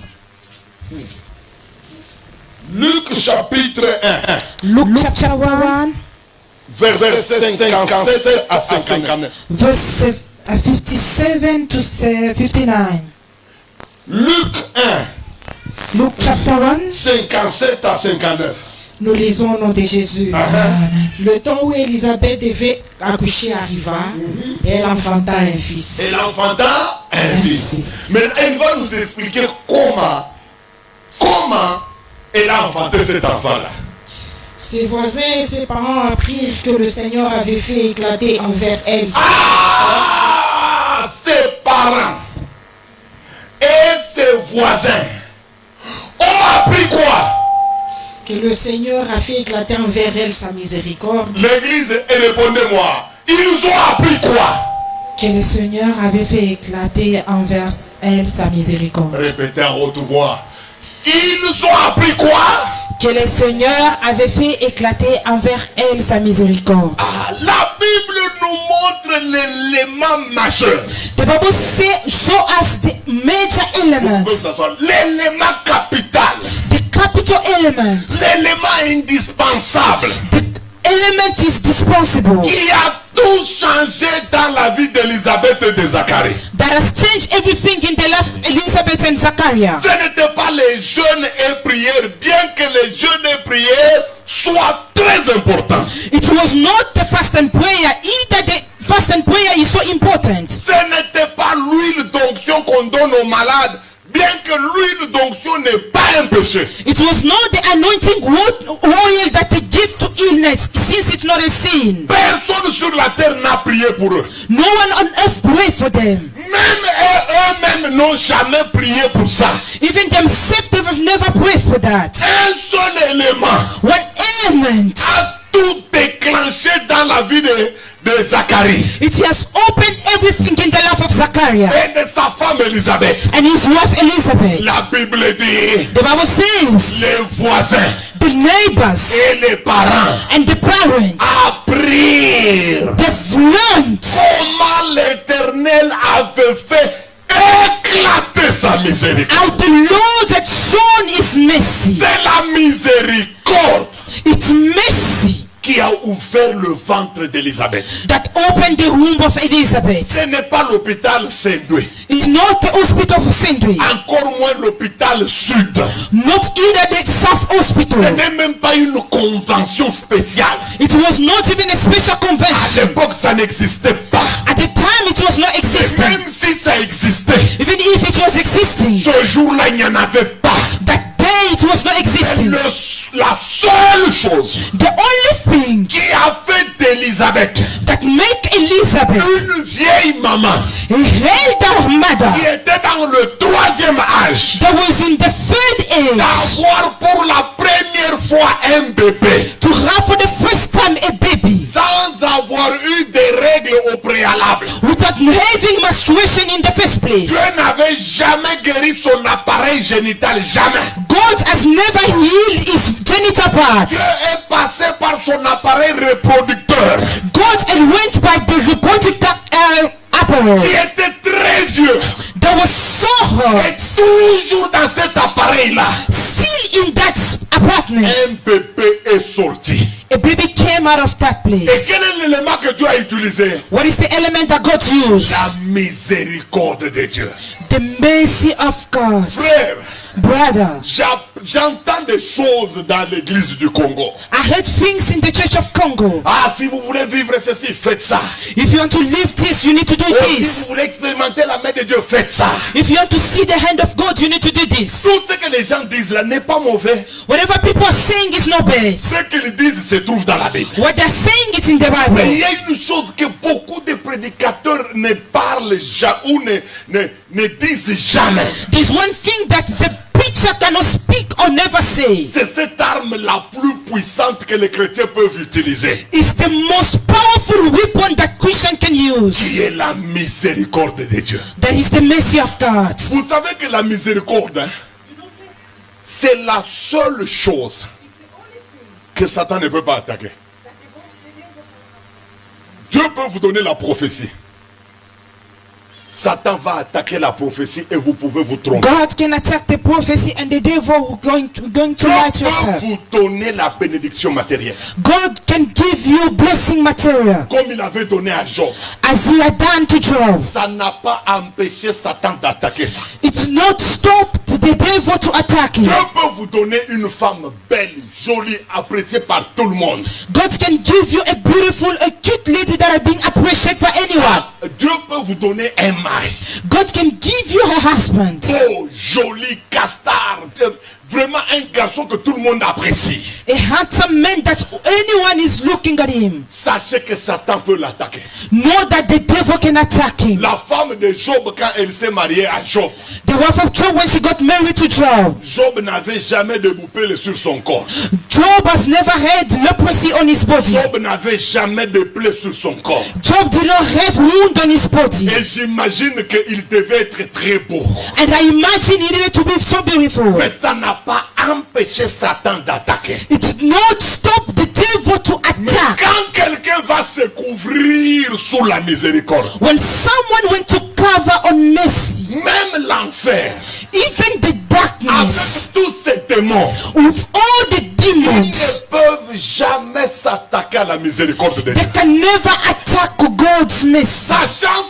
Luc chapitre 1, Luke chapter 1, verset 57 à 59. verse 57 to 59. Luc 1, Luke chapter 1. 57 à 59. Nous lisons au nom de Jésus. Le temps où Élisabeth devait accoucher arriva et elle enfanta un fils. Elle enfanta un fils. Mais elle va nous expliquer comment elle a enfanté cet enfant-là. Ses voisins et ses parents apprirent que le Seigneur avait fait éclater envers elle. Ses parents et ses voisins ont appris quoi? Que le Seigneur a fait éclater envers elle sa miséricorde. L'église, répondez-moi. Ils ont appris quoi? Que le Seigneur avait fait éclater envers elle sa miséricorde. Répétez à haute voix. Ils ont appris quoi? Que le Seigneur avait fait éclater envers elle sa miséricorde. La Bible nous montre l'élément majeur. The Bible show us the major elements, L'élément capital. the capital element. L'élément indispensable. The element is dispensable. Qui a tout changé dans la vie d'Élisabeth et de Zacharie. That has changed everything in the life of Elizabeth and Zachariah. Ce n'était pas les jeûnes et prières, bien que les jeûnes et prières soient très importants. It was not the fast and prayer. Either the fast and prayer is so important. Ce n'était pas l'huile d'onction qu'on donne aux malades, bien que que l'huile d'onction n'est pas un péché. It was not the anointing oil that they give to illness, since it's not a sin. Personne sur la terre n'a prié pour eux. No one on earth prayed for them. Même eux-mêmes n'ont jamais prié pour ça. Even themselves, they have never prayed for that. Un seul élément One element, a tout déclenché dans la vie de Zacharie it has opened everything in the life of Zachariah et de sa femme Élisabeth. and his wife Elizabeth. La Bible dit, The Bible says les voisins the neighbors et les parents and the parents, apprirent they've learned comment l'Éternel avait fait éclater sa miséricorde. how the Lord had shown his mercy. C'est la miséricorde It's mercy qui a ouvert le ventre d'Élisabeth. that opened the womb of Elizabeth. Ce n'est pas l'hôpital Saint-Doué, It's not the hospital of Sendwe, encore moins l'hôpital Sud. not either the South Ce Hospital. n'est même pas une convention spéciale. It was not even a special À convention. l'époque, ça n'existait pas. At the time, it was not Et existing. même si ça existait, Even if it was existing, ce jour-là, il n'y en avait pas. that day it was not existing. La seule chose The only thing qui a fait d'Élisabeth that made Elizabeth, une vieille maman a elder qui mother, était dans le 3e âge, that was in the third age, d'avoir pour la première fois un bébé to have for the first time a baby, sans avoir eu des règles au préalable. without having menstruation in the first place. Dieu n'avait jamais guéri son appareil génital, jamais. God has never healed his genital Dieu parts. est passé par son appareil reproducteur God had went by the reproductive qui appareil était très vieux. that was so Et hot. toujours dans cet appareil-là, Still in that apartment, un bébé est sorti. a baby came out of that Et place. quel est l'élément que Dieu a utilisé? What is the element that God used? La miséricorde de Dieu. The mercy of God. Frère, Brother, j'entends des choses dans l'église du Congo. I heard things in the church of Congo. Ah, si vous voulez vivre ceci, faites ça. If you want to live this, you need to do Oh, si vous this. voulez expérimenter la main de Dieu, faites ça. If you want to see the hand of God, you need to do this. Tout ce que les gens disent là n'est pas mauvais. Whatever people are saying is not bad. Ce qu'ils disent se trouve dans la Bible. What they're saying is in the Mais il Bible. y a une chose que beaucoup de prédicateurs ne parlent jamais ou ne disent jamais. There's one thing that the preacher cannot speak or never say. C'est cette arme la plus puissante que les chrétiens peuvent utiliser, It's the most powerful weapon that Christian can qui use. est la miséricorde de Dieu. That is the mercy of God. Vous savez que la miséricorde, hein, c'est la seule chose que Satan ne peut pas attaquer. Dieu peut vous donner la prophétie. Satan va attaquer la prophétie et vous pouvez vous tromper. God can attack the prophecy and the devil going to lie to Dieu peut yourself. vous donner la bénédiction matérielle. God can give you blessing material Comme il avait donné à Job. as he had done to Job. Ça n'a pas empêché Satan d'attaquer ça. It's not stopped the devil to attack you. Dieu peut vous donner une femme belle, jolie, appréciée par tout le monde. God can give you a beautiful, a cute lady that are being appreciated by anyone. Dieu peut vous donner un mari. God can give you a husband. Beau, joli, castard. Vraiment un garçon que tout le monde apprécie. A handsome man that anyone is looking at him. Sachez que Satan peut l'attaquer. Know that the devil can attack him. La femme de Job, quand elle s'est mariée à Job, The wife of Job, when she got married to Job, Job n'avait jamais de boupelle sur son corps. Job has never had leprosy on his body. Job n'avait jamais de plaie sur son corps. Job did not have wound on his body. Et j'imagine qu'il devait être très beau. And I imagine he needed to be so beautiful. Mais ça n'a pas empêché Satan d'attaquer. It did not stop the devil to attack. Quand quelqu'un va se couvrir sous la miséricorde, When someone went to cover on mercy, même l'enfer, even the darkness, avec tous ces démons, with all the ils ne demons, peuvent jamais s'attaquer à la miséricorde de Dieu. they can never attack God's mercy. Sachant,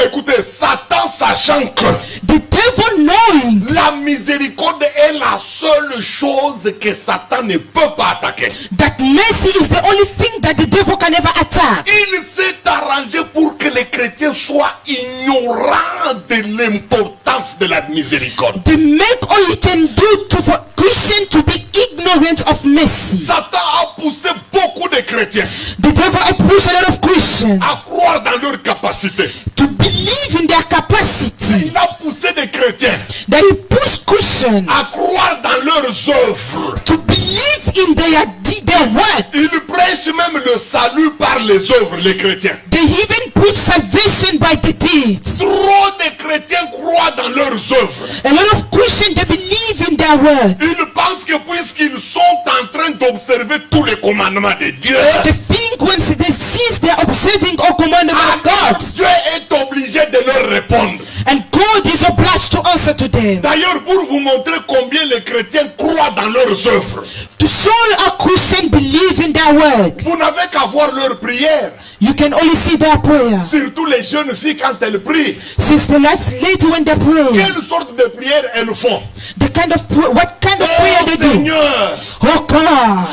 écoutez, Satan sachant que The devil knowing la miséricorde est la seule chose que Satan ne peut pas attaquer, that mercy is the only thing that the devil can ever attack. il s'est arrangé pour que les chrétiens soient ignorants de l'importance de la miséricorde. They make all you can do for Christians to be ignorant of mercy. Satan a poussé beaucoup de chrétiens The devil has pushed a lot of Christians à croire dans leur capacité. to believe in their capacity. Il a poussé des chrétiens That he pushed Christians à croire dans leurs œuvres. to believe in their work. Ils prêchent même le salut par les œuvres, les chrétiens. They even preach salvation by the deeds. Trop de chrétiens croient dans leurs œuvres. A lot of Christians, they believe in their work. Ils pensent que puisqu'ils sont en train d'observer tous les commandements de Dieu, They think when they see they're observing all commandments of alors God, Dieu est obligé de leur répondre. and God is obliged to answer to them. D'ailleurs, pour vous montrer combien les chrétiens croient dans leurs œuvres, To show a Christian believe in their work, vous n'avez qu'à voir leurs prières. you can only see their prayer. Surtout les jeunes filles quand elles prient. Since the last lady when they pray, Quelle sorte de prière elles font? what kind of prayer Oh they do? Seigneur, Oh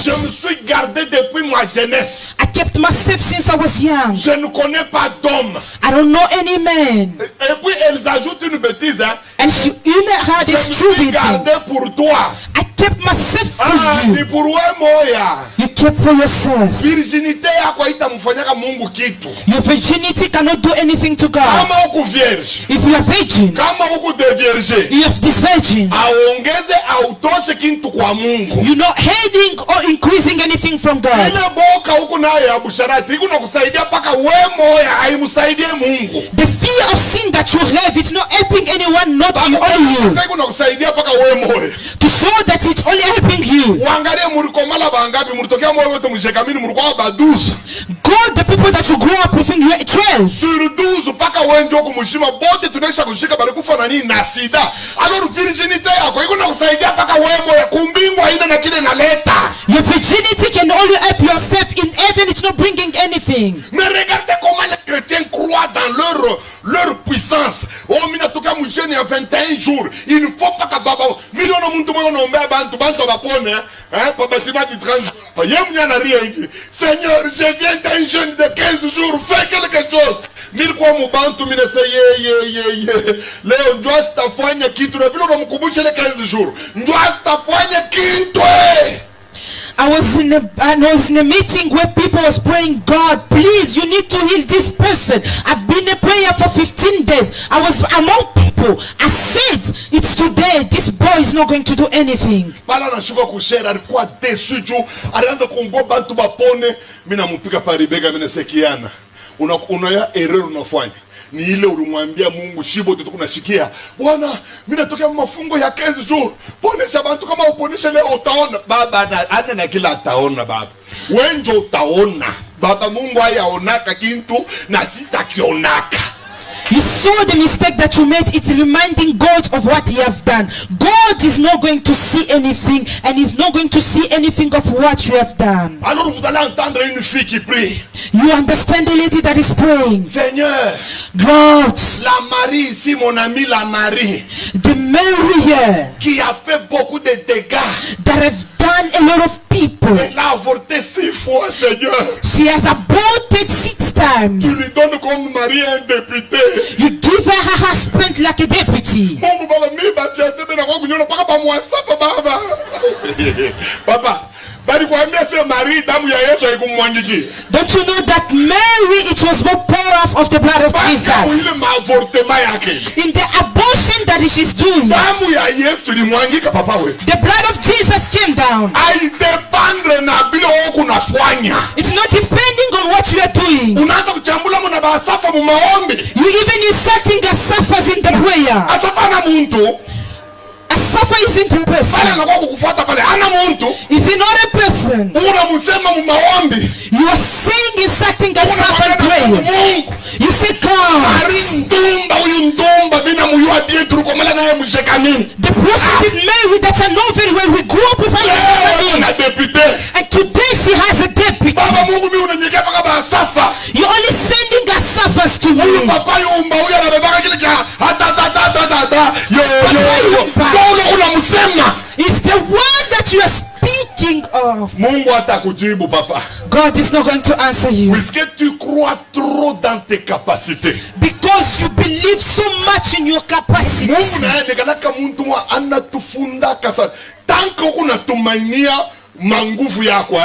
je God, me suis gardé depuis ma jeunesse. I kept myself since I was young. Je ne connais pas d'homme. I don't know any man. Et puis elles ajoutent une bêtise. Hein? And you know how Je this me true suis with you. gardé pour toi. I kept myself Ah, for ni you. pour moya. You kept for yourself. Virginité yako haitamfanyaka Mungu kitu. Your virginity cannot do anything to God. Kama huku vierge, If you are virgin, kama huku devierge, you have this virgin. aongeze autoshe kitu kwa Mungu. You're not heading or increasing anything from God. Ile boka huku nayo ya busharati iko nakusaidia paka we moya haimsaidie Mungu. The fear of sin that you have, it's not helping anyone, not you, only you. Sasa iko nakusaidia paka we moya. To show that it's only helping you. Uangalie mlikomala bangapi, mlitokea moyo wote mshekamini mlikuwa baduza. God, the people that you grew up with, you are 12. Sur 12 paka wenjo kumshima bote tunaisha kushika bali kufa na nini na sida. Alors virginité yako iko nakusaidia paka we moya kumbingwa haina na kile naleta. Your virginity can only help yourself. In heaven, it's not bringing anything. Mais regardez comment les chrétiens croient dans leur puissance. Oh, minatoka mjeni ya 21 jours. Il ne faut pas que baba. Miliona muntu mwe onombe bantu bapone. Hein, pour bâtiment du 30 jours. Yem n'a rien dit. Seigneur, je viens d'un jeûne de 15 jours. Fais quelque chose. Nilikuwa mubantu minese ye. Leo njua sitafanya kitu. Na vile unamkumbusha ile 15 jours. Njua sitafanya kitu. I was in a meeting where people was praying, God, please, you need to heal this person. I've been in prayer for 15 days. I was among people. I said, it's today. This boy is not going to do anything. Bala nashuka kushare alikuwa desu juu alianza kuongoa bantu bapone. Mimi nampika paribega mimi nasekiana. Unaya error unafanya. Ni ile ulimwambia Mungu shibo tukunashikia. Bwana, mimi natokea mafungo ya 15 jours. Ponesha bantu kama uponesha leo utaona. Baba ana na kila ataona baba. Wenjo utaona. Baba Mungu hayaonaka kintu na sitakionaka. You saw the mistake that you made. It's reminding God of what he has done. God is not going to see anything, and he's not going to see anything of what you have done. Alors vous allez entendre une fille qui prie. You understand the lady that is praying? Seigneur, God, la Marie ici, mon ami la Marie, the Mary here qui a fait beaucoup de dégâts. that have done a lot of people. Elle a avorté 6 fois, Seigneur. She has aborted 6 times. Tu lui donnes comme mari un député. You give her her husband like a deputy. Mungu baba mimi batiaseme na kwa kunyona paka pa mwasapa baba. Papa, bali kuambia sio Marie damu ya Yesu haikumwangiki. Don't you know that Mary, it was more pour of the blood of Ile Jesus? maavortement yake. In the abortion that she's doing, Damu ya Yesu ilimwangika papa wewe. the blood of Jesus came down. Haidependre na bila wewe kunafanya. It's not depending on what you are doing. Unaanza kuchambula mna basafa mu maombi. You even insulting the suffers in the prayer. Asafa na muntu. A suffer isn't a Pale person. anakuwa kukufuata pale ana muntu. Is he not a person? Unamsema mu maombi. You are saying insulting the suffer in Unafanya na prayer. Mungu. You say God. Mari ndumba huyu ndumba bina muyua die tulikomala naye mshekanini. The prostitute Mary that I know very well, we grew up with her. Na deputy. And today she has a deputy. Baba Mungu mimi unanyekea paka basafa. You're only sending her suffers to Huyu me. papa yumba huyu anabebaka kile kia hata yo. Kwa unamsema. It's the one that you are speaking Oh, Mungu atakujibu papa. God is not going to answer you. Puisque tu crois trop dans tes capacités. Because you believe so much in your capacity. Mungu naye nekalaka muntu mwa anatufundaka sana. Tanko unatumainia manguvu yako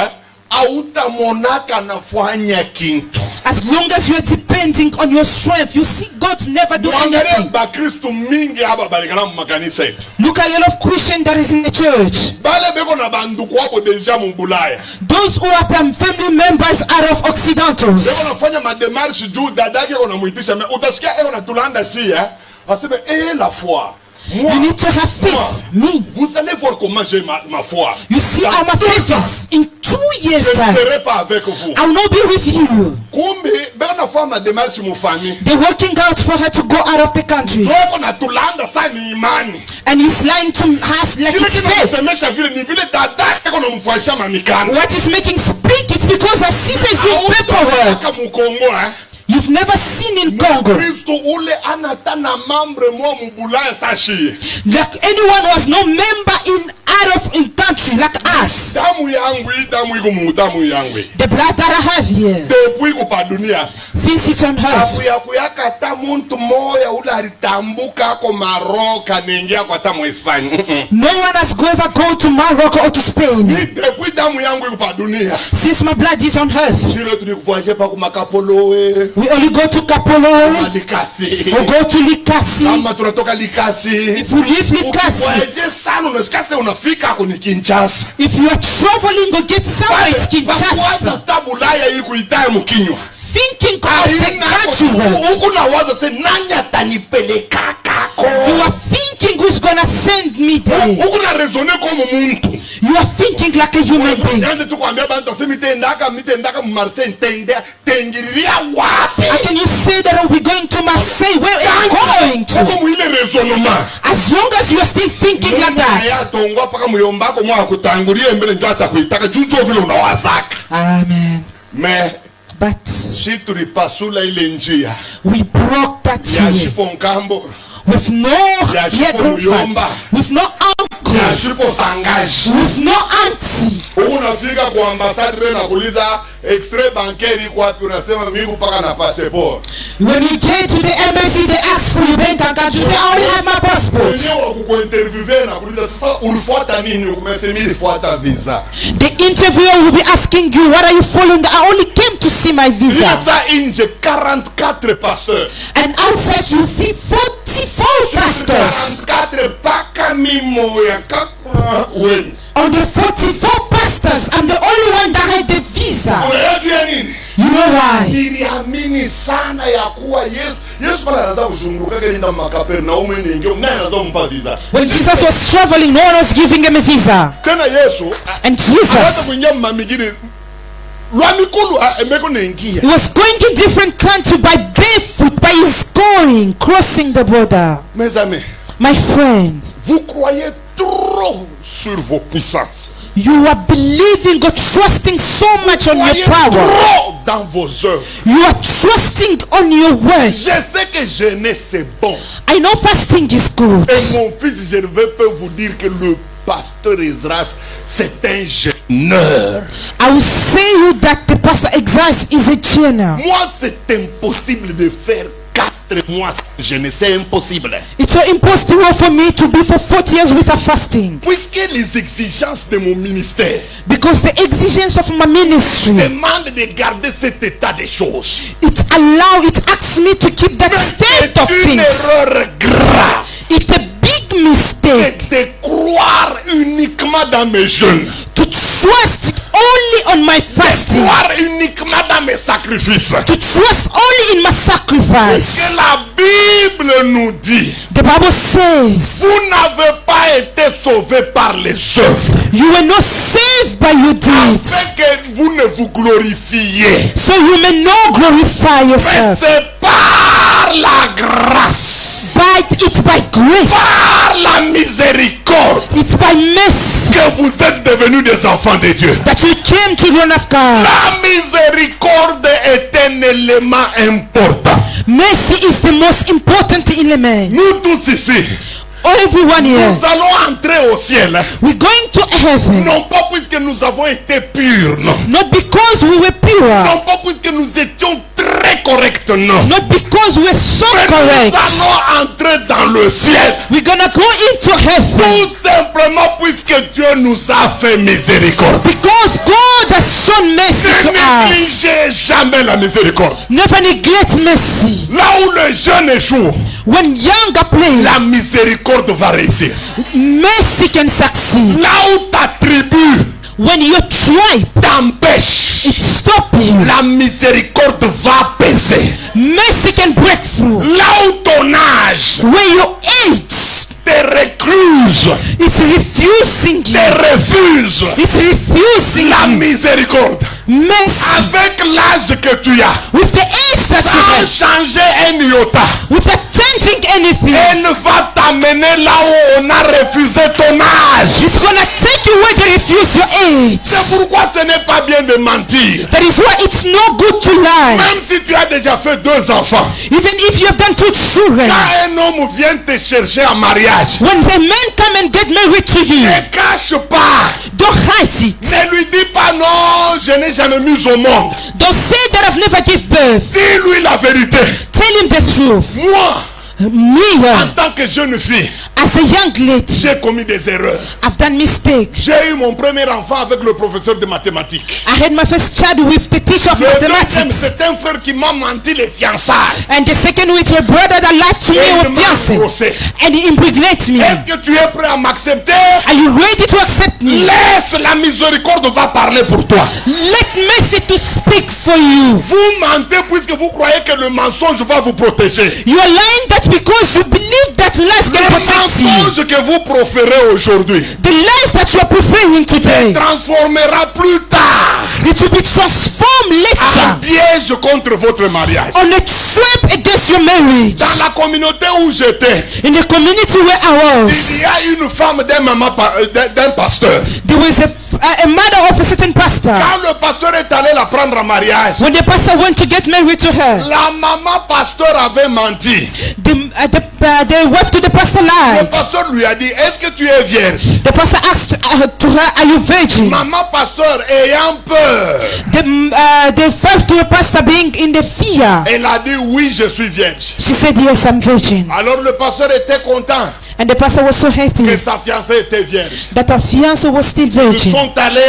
hautamonaka nafanya kintu. As long as you are depending on your strength, you see God never do anything. Bakristo mingi hapa balikana makanisa yetu. Look at a lot of Christians that is in the church. Bale beko na banduku wako deja mbulaya. Those who have them family members out of Occidentals. Beko nafanya mademarche juu dadake kona muitisha. Utasikia eko na tulanda siya. Aseme la foi. You need to have faith. Me. Vous allez voir comment j'ai ma foi. You see how my faith is. In 2 years Je ne time, serai pas avec vous. I will not be with you. Kumbe beko nafanya mademarche mu famille. They're working out for her to go out of the country. Beko na tulanda sa ni imani. And he's lying to us like it's faith. What is making speak it because her sister is doing paperwork. You've never seen in Congo. Like anyone who has no member in out of a country like us. The blood that I have here. Since it's on earth. No one has ever gone to Morocco or to Spain. Since my blood is on earth. We only go to Kapolo. We go to Likasi. If we leave Likasi, if you are traveling or get somewhere, it's Kinshasa. Thinking of the country. You are thinking who's gonna send me there. You are thinking like a human being. How can you say that we're going to Marseille? Where are you going to? As long as you are still thinking like that. Amen. But we broke that way. With no grandfather, with no uncle, with no auntie. When you get to the embassy, they ask for your bank account. You say, I only have my passport. The interviewer will be asking you, what are you following? I only came to see my visa. And outside you see 44 pastors. On the 44 pastors, I'm the only one that had the visa. You know why? When Jesus was traveling, no one was giving him a visa. And Jesus, he was going in different countries by barefoot, by his going, crossing the border. My friends, vous croyez trop sur vos puissances. You are believing or trusting so much on your power. Dans vos œuvres. You are trusting on your word. Je sais que jeûner c'est bon. I know fasting is good. Et mon fils, je peux vous dire que le pasteur Esdras, c'est un jeûneur. I will say you that the pastor Esdras is a jeûneur. Moi, c'est impossible de faire 4 mois jeûner, c'est impossible. It's so impossible for me to be for 40 years without fasting. Puisque les exigences de mon ministère, because the exigence of my ministry, demande de garder cet état des choses. It asks me to keep that state of things. C'est une erreur grave. It's a big mistake. De croire uniquement dans mes jeûnes. To trust only on my fasting. De croire uniquement dans mes sacrifices. To trust only in my sacrifice. Que la Bible nous dit. The Bible says. Vous n'avez pas été sauvés par les œuvres. You were not saved by your deeds. Afin que vous ne vous glorifiez. So you may not glorify yourself. C'est par la grâce. But it's by grace. Par la miséricorde. It's by mercy. Que vous êtes devenus des enfants de Dieu. That you came to run of God. La miséricorde est un élément important. Mercy is the most important element. Nous tous ici. everyone here. Nous allons entrer au ciel. We're going to heaven. Non pas puisque nous avons été purs, non. Not because we were pure. Non pas puisque nous étions très corrects, non. Not because we're so Mais correct. nous allons entrer dans le ciel. We're gonna go into heaven. Tout simplement puisque Dieu nous a fait miséricorde. Because God has shown mercy Ne to us. négligez jamais la miséricorde. Never neglect mercy. Là où le jeune échoue, When young are playing, la miséricorde va réussir. mercy can succeed. Là où ta tribu When your tribe, t'empêche, it stop you. la miséricorde va percer. Mercy can break through. Là où ton âge When your age, te récluse, it's refusing te you. refuse It's refusing la you. miséricorde. Mercy. Avec l'âge que tu as, With the age that you sans have, changer un iota, without changing anything, elle va t'amener là où on a refusé ton âge. it's gonna take you where they refuse your age. C'est pourquoi ce n'est pas bien de mentir. That is why it's no good to lie. Même si tu as déjà fait 2 enfants, Even if you have done 2 children, quand un homme vient te chercher en mariage, when the men come and get married to you, ne cache pas. don't hide it. Ne lui dis pas non, je n'ai jamais mis au monde. Don't say that I've never given birth. Dis-lui la vérité. Tell him the truth. Moi, Me, en tant que jeune fille, as a young lady, j'ai commis des erreurs. I've done mistake. J'ai eu mon premier enfant avec le professeur de mathématiques. I had my first child with the teacher of Le deuxième, mathematics. c'est un frère qui m'a menti les fiançailles. And the second with a brother that lied to me Et with il m'a fiancé. engrossé. And he impregnated me. Est-ce que tu es prêt à m'accepter? Are you ready to accept me? Laisse la miséricorde va parler pour toi. Let mercy to speak for you. Vous mentez puisque vous croyez que le mensonge va vous protéger. You are lying that because you believe that lies can Le protect you. mensonge que vous proférez aujourd'hui The lies that you are preferring se today, transformera plus tard it will be transformed en later piège contre votre mariage. on a trap against your marriage. Dans la communauté où j'étais, In the community where I il was, y a une femme d'un pasteur. there was a mother of a certain pastor. Quand le pasteur est allé la prendre en mariage, When the pastor went to get married to her, la maman pasteur avait menti. the wife to the pastor Le lied. pasteur lui a dit, est-ce que tu es vierge? The pastor asked to her, are you virgin? Maman pasteur ayant peur, The wife to the pastor being in the fear, elle a dit oui, je suis vierge. she said, yes, I'm virgin. Alors le pasteur était content And the pastor was so que happy sa fiancée était vierge. that her fiancé was still Ils virgin. sont allés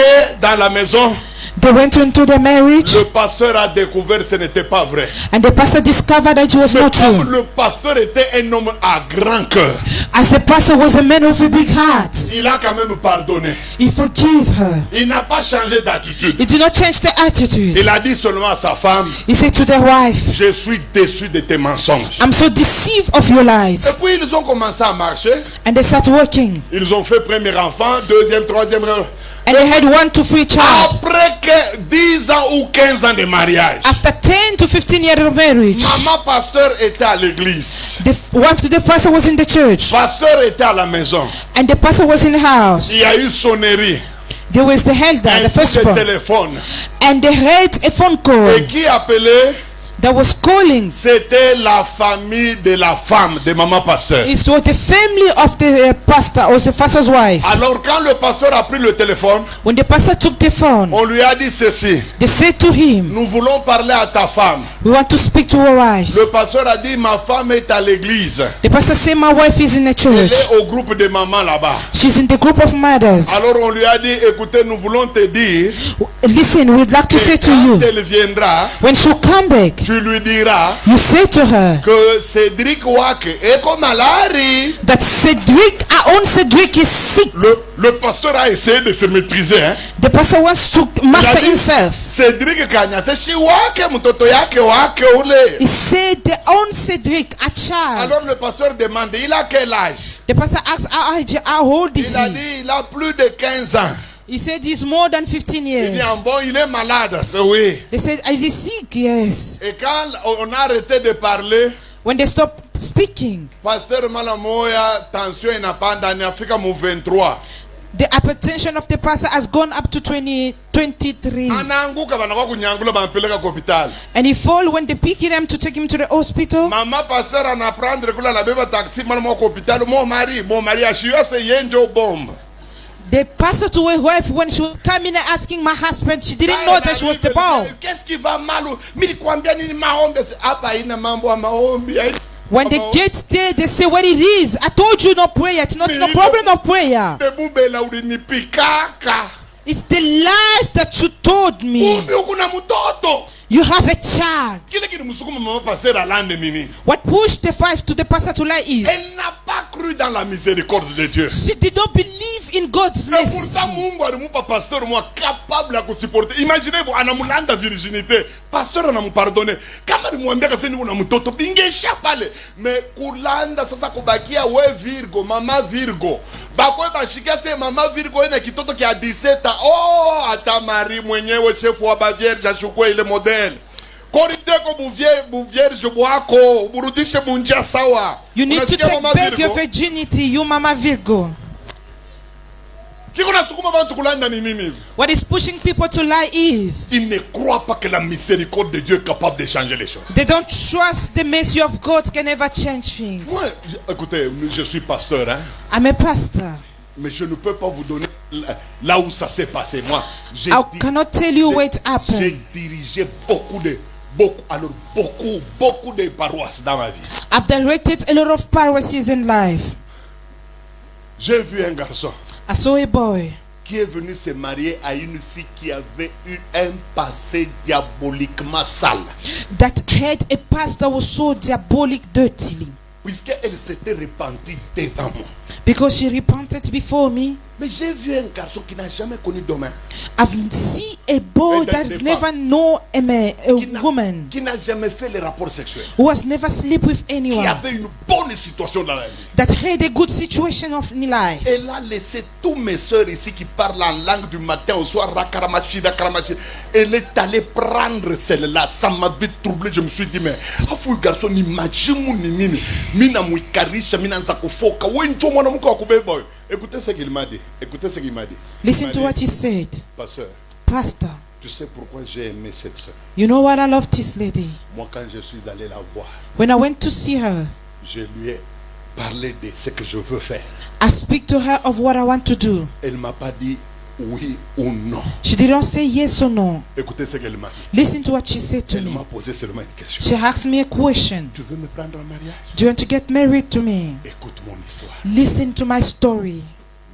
dans la maison. They went into the marriage, Le pasteur a découvert que ce n'était pas vrai. and the pastor discovered that it was Mais not comme true. le pasteur était un homme à grand cœur, As the pastor was a man of a big heart, il a quand même pardonné. he forgave her. Il n'a pas changé d'attitude. He did not change the attitude. Il a dit seulement à sa femme, He said to the wife, je suis déçu de tes mensonges. I'm so deceived of your Et lies. puis ils ont commencé à marcher. And they start working. Ils ont fait premier enfant, deuxième, troisième. And they had 1 to 3 child. Après que 10 ans ou 15 ans de mariage, After 10 to 15 years of marriage, maman pasteur était à l'église. the wife to the pastor was in the church. Pasteur était à la maison. And the pastor was in the house. Il y a eu sonnerie, There was the elder, un the coup de firstborn. téléphone. And they heard a phone call Et qui appelait? that was calling. C'était la famille de la femme de maman pasteur. It was the family of the pastor or the pastor's wife. Alors quand le pasteur a pris le téléphone, When the pastor took the phone, on lui a dit ceci: they said to him, nous voulons parler à ta femme. we want to speak to our wife. Le pasteur a dit, ma femme est à l'église. The pastor said, my wife is in the Elle church. est au groupe de mamans là-bas. She's in the group of mothers. Alors on lui a dit, écoutez, nous voulons te dire Listen, we'd like to say que to you, quand elle viendra, when she'll come back, tu lui diras you say to her que Cédric Wack est comme malari. that Cedric, our own Cedric is sick. Le pasteur a essayé de se maîtriser. Hein? The pastor wants to master himself. Cédric Kanya, c'est si wake mtoto yake wake ule. He said the own Cedric, a child. Alors le pasteur demande, il a quel âge? The pastor asked, how old is Il a he? dit, il a plus de 15 ans. He said he's more than 15 Il dit, years. ah bon, il est malade, c'est oui. They said, is he sick? Yes. Et quand on a arrêté de parler, When they stopped speaking, pasteur Malamoya, tension inapanda, ni afika mu 23. The hypertension of the pastor has gone up to 23. Anaanguka banakuwa kunyangula bampeleka kwa hospitali. And he fall when they pick him to take him to the hospital. Mama pasteur anaprendre kula na beba taxi mwana mwa kwa hospitali mon mari ashiwa se yenjo bombe. The pastor to her wife, when she was coming and asking my husband, she didn't know that she was the bomb. Qu'est-ce qui va mal? Nilikwambia nini maombi? Hapa ina mambo ya maombi. When they get there, they say what it is. I told you no prayer. It's not no problem of prayer. It's the lies that you told me. You have a child. What pushed the wife to the pastor to lie is she did not believe in God's mercy. Imaginez-vous, anamulanda virginité. Pasteur anamupardonne. Kama nimwambia kaseni una mtoto bingesha pale. Me kulanda sasa kubakia we Virgo, mama Virgo. Bakwe bashikia se mama Virgo ene kitoto kia 17. Oh, atamari mwenyewe chefu wa bavierge ashukwe ile model. Koriteko buvierge bwako, burudishe bunjia sawa. You need to take back your virginity, you mama Virgo. What is pushing people to lie is ils ne croient pas que la miséricorde de Dieu est capable de changer les choses. They don't trust the mercy of God can ever change things. Moi, écoutez, je suis pasteur, hein. I'm a pastor. Mais je ne peux pas vous donner là où ça s'est passé. Moi, I cannot tell you where it happened. J'ai dirigé beaucoup de paroisses dans ma vie. I've directed a lot of paroisses in life. J'ai vu un garçon. I saw a boy qui est venu se marier à une fille qui avait eu un passé diaboliquement sale. That had a past that was so diabolic dirtily. Puisqu'elle s'était repentie devant moi. Because she repented before me. Mais j'ai vu un garçon qui n'a jamais connu d'homme. I've seen a boy that has never known a woman. Qui n'a jamais fait les rapports sexuels. Who has never slept with anyone. Qui avait une bonne situation dans la vie. That had a good situation of life. Elle a laissé tous mes soeurs ici qui parlent en langue du matin au soir. Rakaramachi. Elle est allée prendre celle-là. Ça m'a vite troublé. Je me suis dit, mais afou garçon, imagine mina muikarisha mina nzakufoka. Wenjo mwana mko wakubeba boy. Écoutez ce qu'il m'a dit. Listen to what he said. Pastor. Tu sais pourquoi j'ai aimé cette soeur? You know what I love this lady? Moi, quand je suis allé la voir, when I went to see her, je lui ai parlé de ce que je veux faire. I speak to her of what I want to do. Elle m'a pas dit oui ou non. She didn't say yes or no. Écoutez ce qu'elle m'a dit. Listen to what she said to me. Elle m'a posé seulement une question. She asked me a question. Tu veux me prendre en mariage? Do you want to get married to me? Écoute mon histoire. Listen to my story.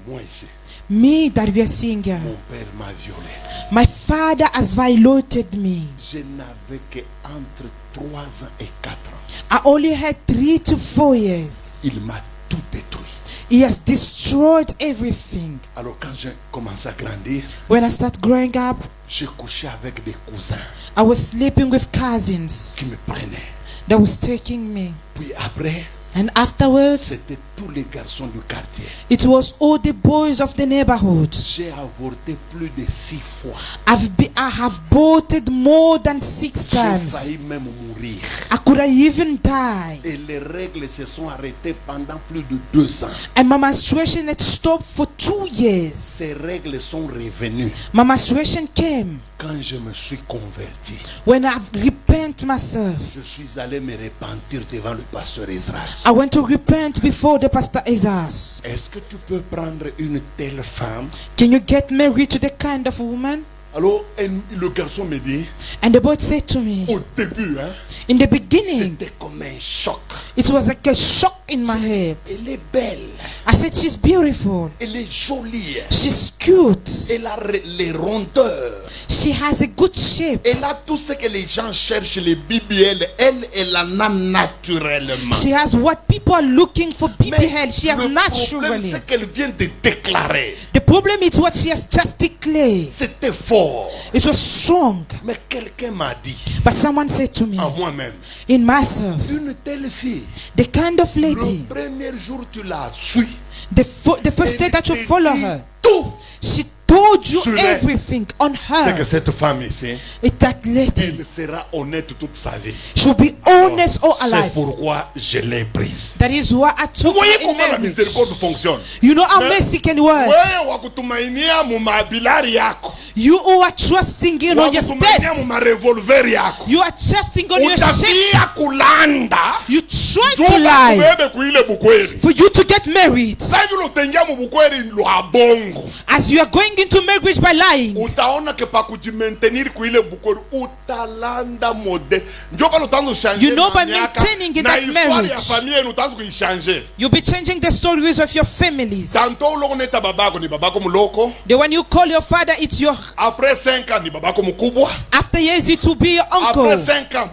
Moi ici. Me that we are seeing here. Mon père m'a violé. My father has violated me. Je n'avais que entre 3 ans et 4 ans. I only had 3 to 4 years. Il m'a tout détruit. He has destroyed everything. Alors quand j'ai commencé à grandir, when I start growing up, j'ai couché avec des cousins. I was sleeping with cousins qui me prenaient. That was taking me. Puis après, and afterwards, c'était tous les garçons du quartier. It was all the boys of the neighborhood. J'ai avorté plus de 6 fois. I have aborted more than 6 times. J'ai failli même mourir. I could have even died. Et les règles se sont arrêtées pendant plus de 2 ans. And my menstruation had stopped for 2 years. Ces règles sont revenues. My menstruation came. Quand je me suis converti, when I repent myself, je suis allé me repentir devant le pasteur Esdras. I went to repent before the pastor Esdras. Est-ce que tu peux prendre une telle femme? Can you get married to the kind of woman? Alors le garçon me dit. And the boy said to me. Au début, hein? In the beginning, c'était comme un choc. It was like a shock in my head. Elle est belle. I said she's beautiful. Elle est jolie. She's cute. Elle a les rondeurs. She has a good shape. Elle a tout ce que les gens cherchent, les BBL. Elle en a naturellement. She has what people are looking for BBL. She has naturally. Le problème, c'est qu'elle vient de déclarer. The problem is what she has just declared. C'était fort. It was strong. Mais quelqu'un m'a dit. But someone said to me. À moi-même. In myself. Une telle fille. The kind of lady. Le premier jour tu la suis. The first day that you follow her. Tout. She told you Sur elle. everything on C'est que her. cette femme ici, It that lady elle sera honnête toute sa vie. should be honest all her C'est life. pourquoi je l'ai prise. That is why I Vous took voyez her in comment la marriage. miséricorde fonctionne. You know how Mais- mercy can work. Wewe wakutumainia mu mabilari yako. You who are trusting in on your Wakutumainia mu test. marevolver yako. You are trusting on your ship. Utafia kulanda. You try Juu to lie bakubebe kuile bukweli. for you to get married. Sasa hivi utengia mu bukweli lwa bongo. As you are going into marriage by lying, Utaona ke pa kujimaintenir kuile bukweli utalanda mode. Ndio pale utaanza changer. You know by maintaining in na that histoire marriage. ya familia yenu utaanza kuichange. you'll be changing the stories of your families. Tanto uloko neta babako ni babako muloko. The one you call your father, it's your. Après 5 ans ni babako mkubwa. After years, it will be your Après uncle. 5 ans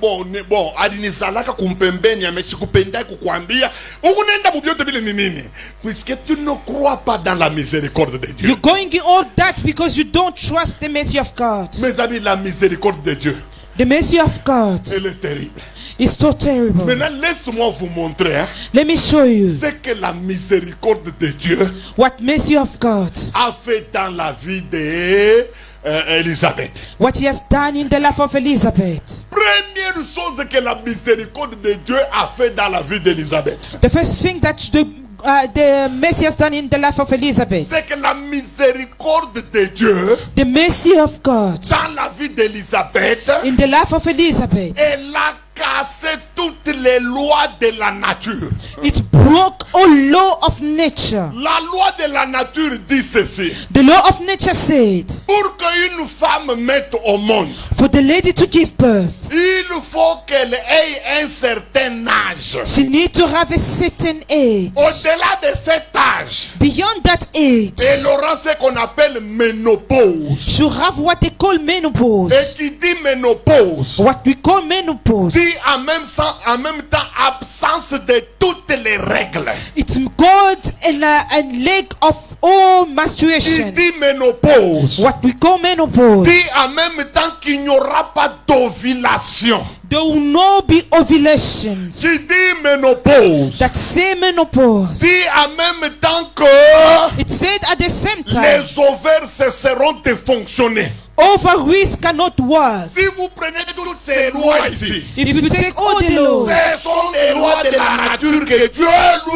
bon alinizalaka kumpembeni ameshikupenda kukwambia ukunenda mubyote bile ni nini puisque tu ne crois pas dans la miséricorde de Dieu. You're going in all that because you don't trust the mercy of God. Mes amis, la miséricorde de Dieu, The mercy of God elle est terrible. is so terrible. Maintenant, laisse-moi vous montrer Let me show you ce que la miséricorde de Dieu what mercy of God, a fait dans la vie de Élisabeth. what he has done in the life of Elizabeth. Première chose que la miséricorde de Dieu a fait dans la vie d'Élisabeth, The first thing that the mercy has done in the life of Elizabeth, c'est que la miséricorde de Dieu the mercy of God dans la vie d'Élisabeth, in the life of Elizabeth, elle a cassé toutes les lois de la nature. it broke all law of nature. La loi de la nature dit ceci: The law of nature said, pour qu'une femme mette au monde, for the lady to give birth, il faut qu'elle ait un certain âge. she need to have a certain age. Au-delà de cet âge, Beyond that age, elle aura ce qu'on appelle ménopause. she have what they call menopause. Et qui dit ménopause, What we call menopause. dit en même temps absence de toutes les règles. It's God and a leg of all Il menstruation. dit ménopause, What we call menopause. dit en même temps qu'il n'y aura pas d'ovulation. There will not be ovulations. Qui dit ménopause, That same menopause. dit en même temps que It said at the same time, les ovaires cesseront de fonctionner. ovaries cannot work. Si vous prenez toutes ces lois ici, If you take all the laws, ce sont des lois de la nature que Dieu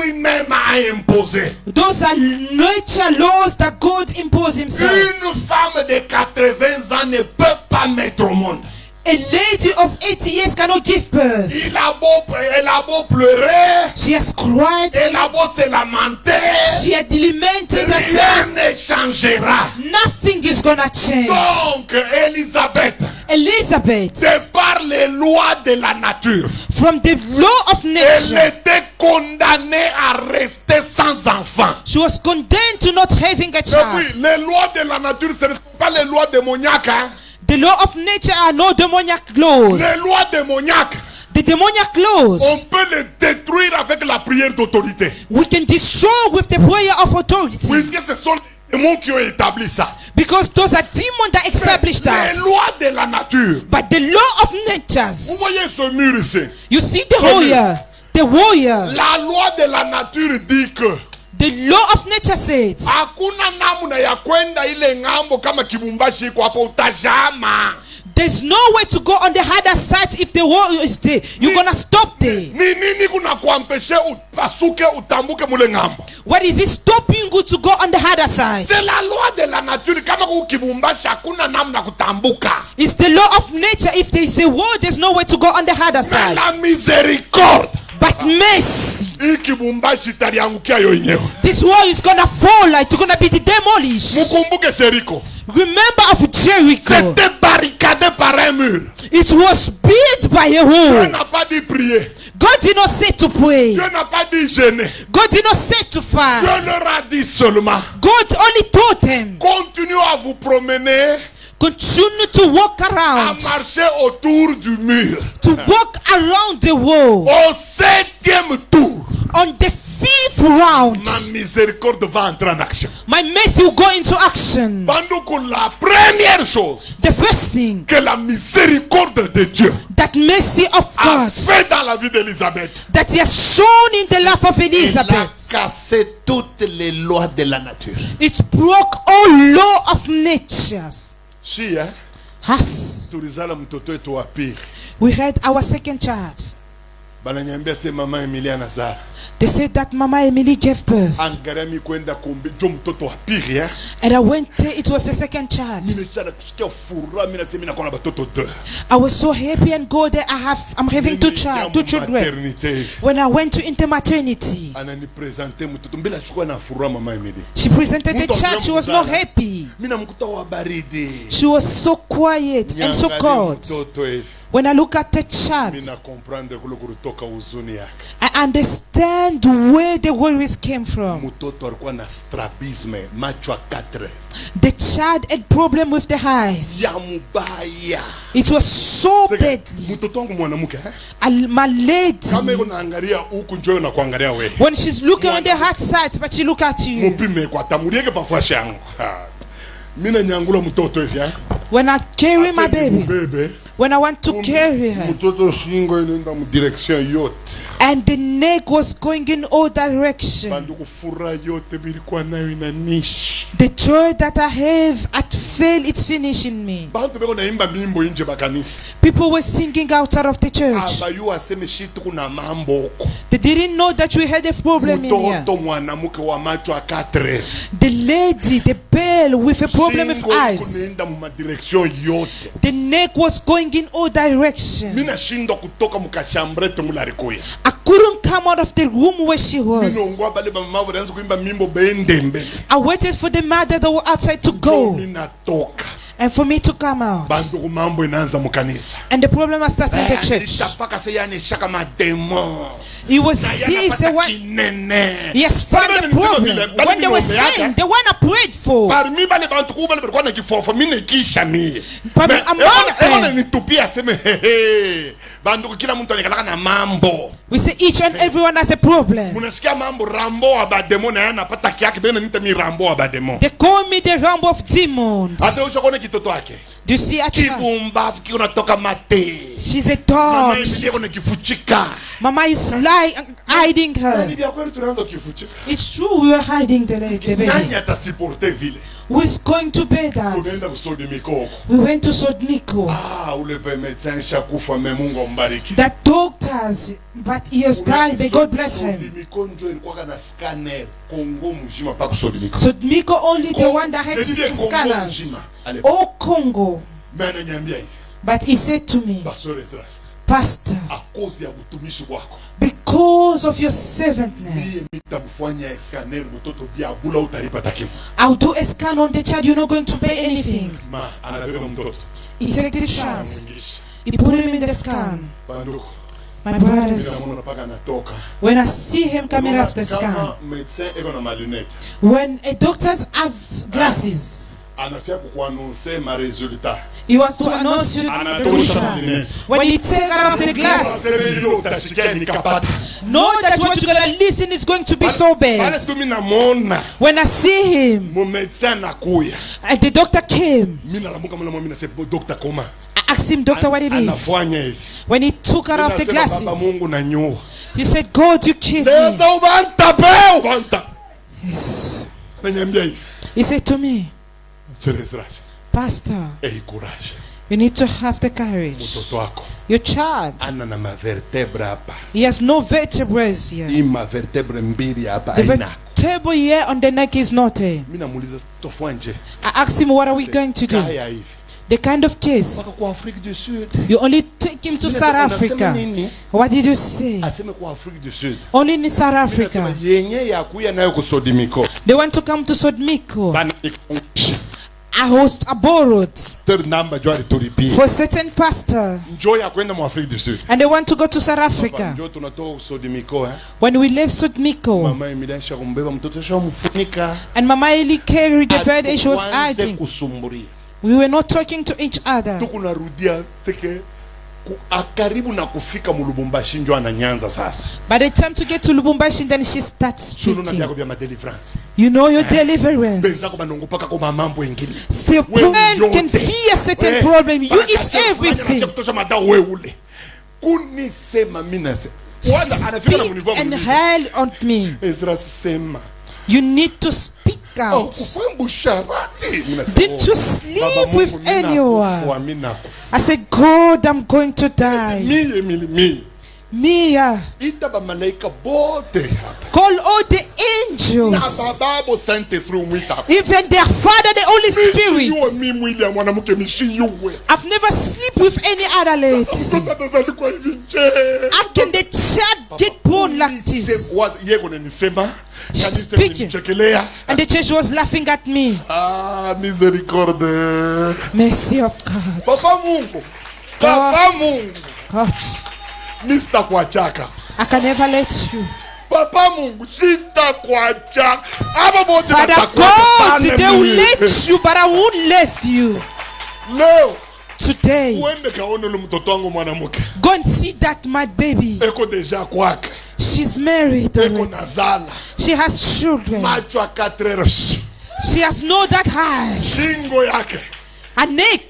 lui-même a imposées. those are nature laws that God imposed himself. Une femme de 80 ans ne peut pas mettre au monde. A lady of 80 years cannot give birth. Elle a beau pleurer, She has cried. elle a beau se lamenter, She had lamented rien herself. ne changera. Nothing is gonna change. Donc, Élisabeth, Elizabeth, de par les lois de la nature, from the law of elle nature, était condamnée à rester sans enfant. she was condemned to not having a Mais oui, child. les lois de la nature, ce ne sont pas les lois démoniaques. Hein? The law of nature are no demoniac laws. Les lois démoniaques, The demoniac on laws, peut les détruire avec la prière d'autorité. we can destroy with the prayer of authority. Puisque ce sont les démons qui ont établi ça. Because those are demons that establish that. Les lois de la nature. But the law of Vous natures, voyez ce mur ici. you see the warrior. The warrior. La loi de la nature dit que The law of nature says, hakuna namna ya kwenda ile ngambo kama kibumbashi iko hapo utajama. there's no way to go on the harder side if the warrior is there. You're gonna stop there. Ni nini kuna kuampeshe upasuke utambuke mule ngambo? What is it stopping you to go on the harder side? C'est la loi de la nature, kama ukibumbashi hakuna namna kutambuka. It's the law of nature. If there is a war, there's no way to go on the harder Mais side. la miséricorde, But mercy, hii kibumbashi italiangukia yo yenyewe. this wall is gonna fall, like it's gonna be demolished. Mukumbuke Jericho. Remember of Jericho. C'était barricadé par un mur. It was built by a Dieu wall. n'a pas dit prier. God did not say to pray. Dieu n'a pas dit jeûner. God did not say to Dieu fast. leur a dit seulement, God only told them, continuez à vous promener, continue to walk à around, marcher autour du mur. to walk around the wall. Au 7e tour, On the 5th round, ma miséricorde va entrer en action. my mercy will go into action. Banduku, la première chose The first thing que la miséricorde de Dieu that mercy of a God fait dans la vie d'Élisabeth, that he has shown in the life of il a Elizabeth, cassé toutes les lois de la nature. it broke all law of natures. Si, hein? Has Tulizala mtoto wetu wa pili. we had our second child. Bananyambia se mama Emilia Nazara. They said that Mama Emily gave birth, Angarami kwenda kumbi jo mtoto wa pili, hein? and I went there. It was the second child. Nimesha kusikia furaha, mimi nasema nina kuna watoto 2. I was so happy and go there. I'm having two children. Maternité. When I went to intermaternity, Ananipresente mtoto mbele ashukua na furaha mama Emilia. she presented the child. She was not happy. Mimi namkuta wa baridi. She was so quiet and so cold. Mtoto hivi. When I look at the child, Mimi na comprendre kule kutoka huzuni yake. I understand where the worries came from. Mtoto alikuwa na strabisme, macho 4. The child had problem with the eyes. Ya mubaya. It was so badly. Mtoto wangu mwanamke, eh? My lady, Kama yuko naangalia huku njoo na kuangalia wewe. when she's looking on the hard side, but she look at you. Mupime kwa tamurieke pafasha yangu. Mimi na nyangula mtoto hivi, eh? When I carry my baby, Bebe. when I want to carry her, Mtoto shingo inaenda mu direction yote. and the neck was going in all direction. Bandu kufura yote bilikuwa nayo inanishi. The joy that I have at fail, it's finishing me. Bandu beko naimba mimbo nje bakanisa. People were singing outside of the church. Abayu aseme shitu kuna mambo huko. They didn't know that we had a problem in here. Mtoto mwanamke wa macho 4. The lady, the girl with a problem with Shingo eyes. kunaenda mu direction yote. The neck was going in all direction. Mina shindo kutoka mukashambrete mularikuya. I couldn't come out of the room where she was. Minongwa bale ba mama wanaanza kuimba mimbo bende mbele. I waited for the mother that were outside to go Mina toka. and for me to come out. Bandu mambo inaanza mukanisa. And the problem was starting in the church. Tapaka se yani shaka mademo. He was seized the one. He has found the problem. When they were saying, the one I prayed for. Parmi bale bantu kubale balikuwa na kifofo mimi nikisha mie. But among them, nitupia seme hehe. Bandu kila mtu anakalaka na mambo. we say each and everyone has a problem. Munasikia mambo rambo abademo na yana pata kiaki bena nita mi rambo abademo. They call me the rumble of demons. Hata ushakone kitoto yake. Do you see a child? Kibumbavu kiko natoka mate. She's a Mama dog. yeye kona kifuchika. Mama is lying, hiding her. Nani bia kweli tunaanza kifuchika. It's true we were hiding the baby. Nani atasiporte vile? Who is going to bed that? Tunaenda kusodi mikoko. We went to Sodniko. Ule pe médecin shakufa me Mungu ambariki. That doctors, but he has died. May God bless him. Mikonjo ilikuwa na scanner Kongo mzima pa kusodi mikoko. Sodmiko only the one that had scanners. Oh Congo. Mena nyambia hivi. But he said to me, Pastor, a cause ya utumishi wako. because of your servantness, Mie mitamfanya scanner mtoto bia bula utalipata kimu. I'll do a scan on the child. You're not going to pay anything. Ma anabeba mtoto. He took the child. He put him in the scan. Banduko. My brothers, Mwana paka natoka. when I see him coming off the scan, Kama médecin eko na malunette. when a doctors have glasses, Anafia kukuannoncer ma résultat. he wants to announce you the result. When you take out of the glass, know that what you're going to listen is going to be so bad. When I see him, and the doctor came, I asked him, Doctor, what it is. When he took out of the glasses, he said, God, you killed me. Yes. He said to me, Pastor, you need to have the courage. Your child, he has no vertebrae here. The vertebra here on the neck is not here. I asked him, what are we going to do? The kind of case, you only take him to South Africa. What did you say? Only in South Africa. They want to come to Sodmiko. I host a borrowed for certain pastor, and they want to go to South Africa. When we left Sodmiko, and Mama Eli carried the bed and she was hiding, we were not talking to each other. akaribu na kufika mu Lubumbashi ndio ananyanza sasa. By the time to get to Lubumbashi, then she starts Solo na speaking. byako bya ma deliverance. You know your deliverance. Benza ko banongo paka ko mamambo engine. See, when can fear certain problem, you eat everything. Kunisema mina se. Speak and hell on me. Ezra sema. You need to speak out. Didn't you sleep with anyone? I said, God, I'm going to die. Mia. Call all the angels. Even their Father, the Holy Spirit. I've never slept with any other lady. How can the child get born like this? She's speaking. And the church was laughing at me. Ah, miséricorde. Mercy of God. Papa Mungu. Papa Mungu. God. Mr. Kwachaka. I can never let you. Papa Mungu, sita Kwachaka. Father God, they will let you, but I won't let you. No. Today, go and see that my baby. She's married already. She has children. She has no that eyes. A neck.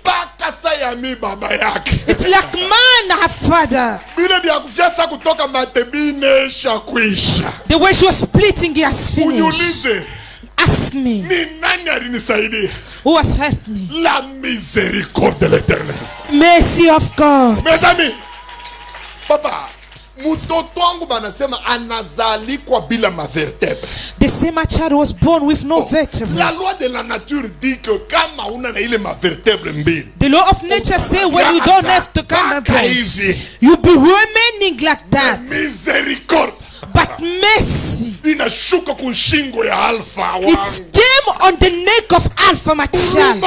It's like man, her father. The way she was splitting, he has finished. Ask me. Who has helped me? La miséricorde de l'Éternel. Mercy of God. Mes amis, papa, mtoto wangu banasema anazalikwa bila mavertebre. The same child was born with no vertebrae. La loi de la nature dit que kama una na ile mavertebre mbili. The law of nature say when you don't have the kind of brains, you be remaining like that. Miséricorde. But mercy, inashuka kushingo ya Alpha. It came on the neck of Alpha, my child.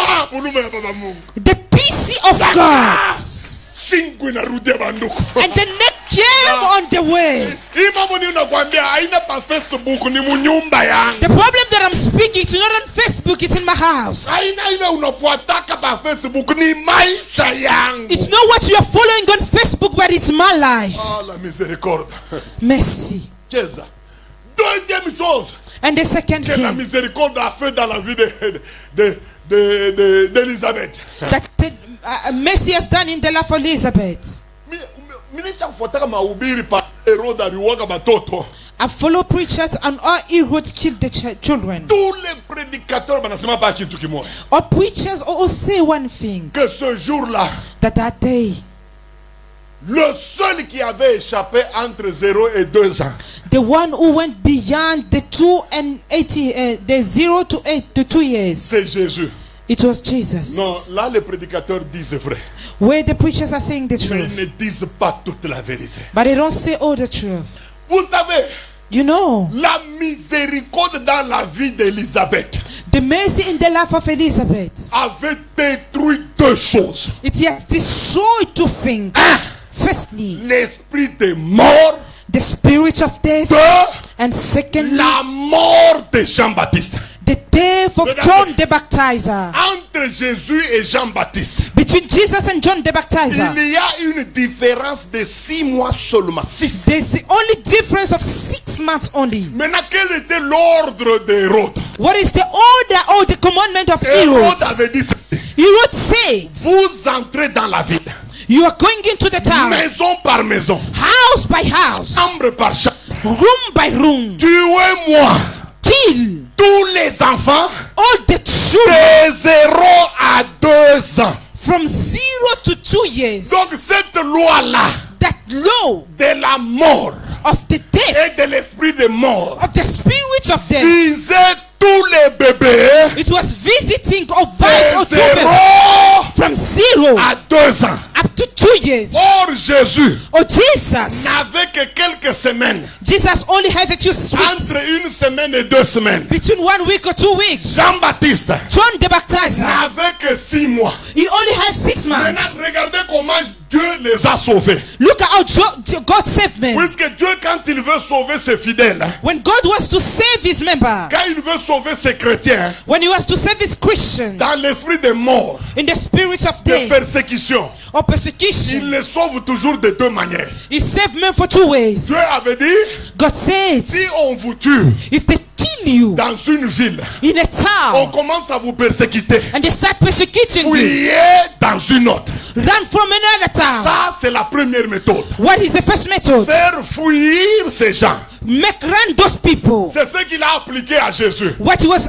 The peace of God. And the neck came on the way. The problem that I'm speaking, it's not on Facebook, it's in my house. It's not what you are following on Facebook, but it's my life. Mercy. Deuxième chose. And the second que la thing miséricorde a fait dans la vie d'Elisabeth. that mercy has done in the life of Elizabeth. I follow preachers and all Herods killed the children. Tous les prédicateurs banasema pas kitu kimoja. All preachers all say one thing. Que ce jour-là, That day, le seul qui avait échappé entre 0 et 2 ans, the one who went beyond the 2 and 80, the 0 to 8 to 2 years, c'est Jésus. it was Jesus. Non, là les prédicateurs disent vrai. Where the preachers are saying the Mais ils truth, ne disent pas toute la vérité. but they don't say all the truth. Vous savez, You know, la miséricorde dans la vie d'Élisabeth the mercy in the life of Elizabeth, avait détruit deux choses. it has destroyed two things. Firstly, L'esprit de mort, the spirit of death, deux, and secondly, la mort de Jean-Baptiste. the death of John the Baptizer. Entre Jésus et Jean-Baptiste, Between Jesus and John the Baptizer, il y a une différence de 6 mois seulement. 6. there's the only difference of 6 months only. Maintenant, quel était l'ordre d'Hérode? What is the order or the commandment of Hérode Herod? avait dit, Herod said, vous entrez dans la ville, you are going into the town, maison par maison, house by house, chambre par chambre, room by room, tuez-moi kill tous les enfants all the children de 0 à 2 ans. from 0 to 2 years. Donc cette loi-là That law de la mort of the death, et de l'esprit de mort of the spirit of death, visait tous les bébés it was visiting of vice or de 0 from 0 à 2 ans. up to 2 years. Or Jésus Oh, Jesus. n'avait que quelques semaines, Jesus only have a few entre weeks, 1 semaine et 2 semaines. between 1 week or 2 weeks. Jean-Baptiste John the Baptizer, n'avait que 6 mois. he only has 6 Maintenant, months. regardez comment Dieu les a sauvés. Look at how God saved men. Puisque Dieu, quand il veut sauver ses fidèles, When God wants to save his member, quand il veut sauver ses chrétiens, when he wants to save his Christian, dans l'esprit des morts, in the spirit of des death persécutions, or il persecution, les sauve toujours de deux manières. he saved men for two ways. Dieu avait dit, God said, si on vous tue if they kill you dans une ville, in a on town commence à vous persécuter. and they start persecuting you, Fuyez dans une autre. run from another town. Ça, c'est la première méthode. What is the first method? Faire fuir ces gens. Make run those people. C'est ce qu'il a appliqué à Jésus. What he was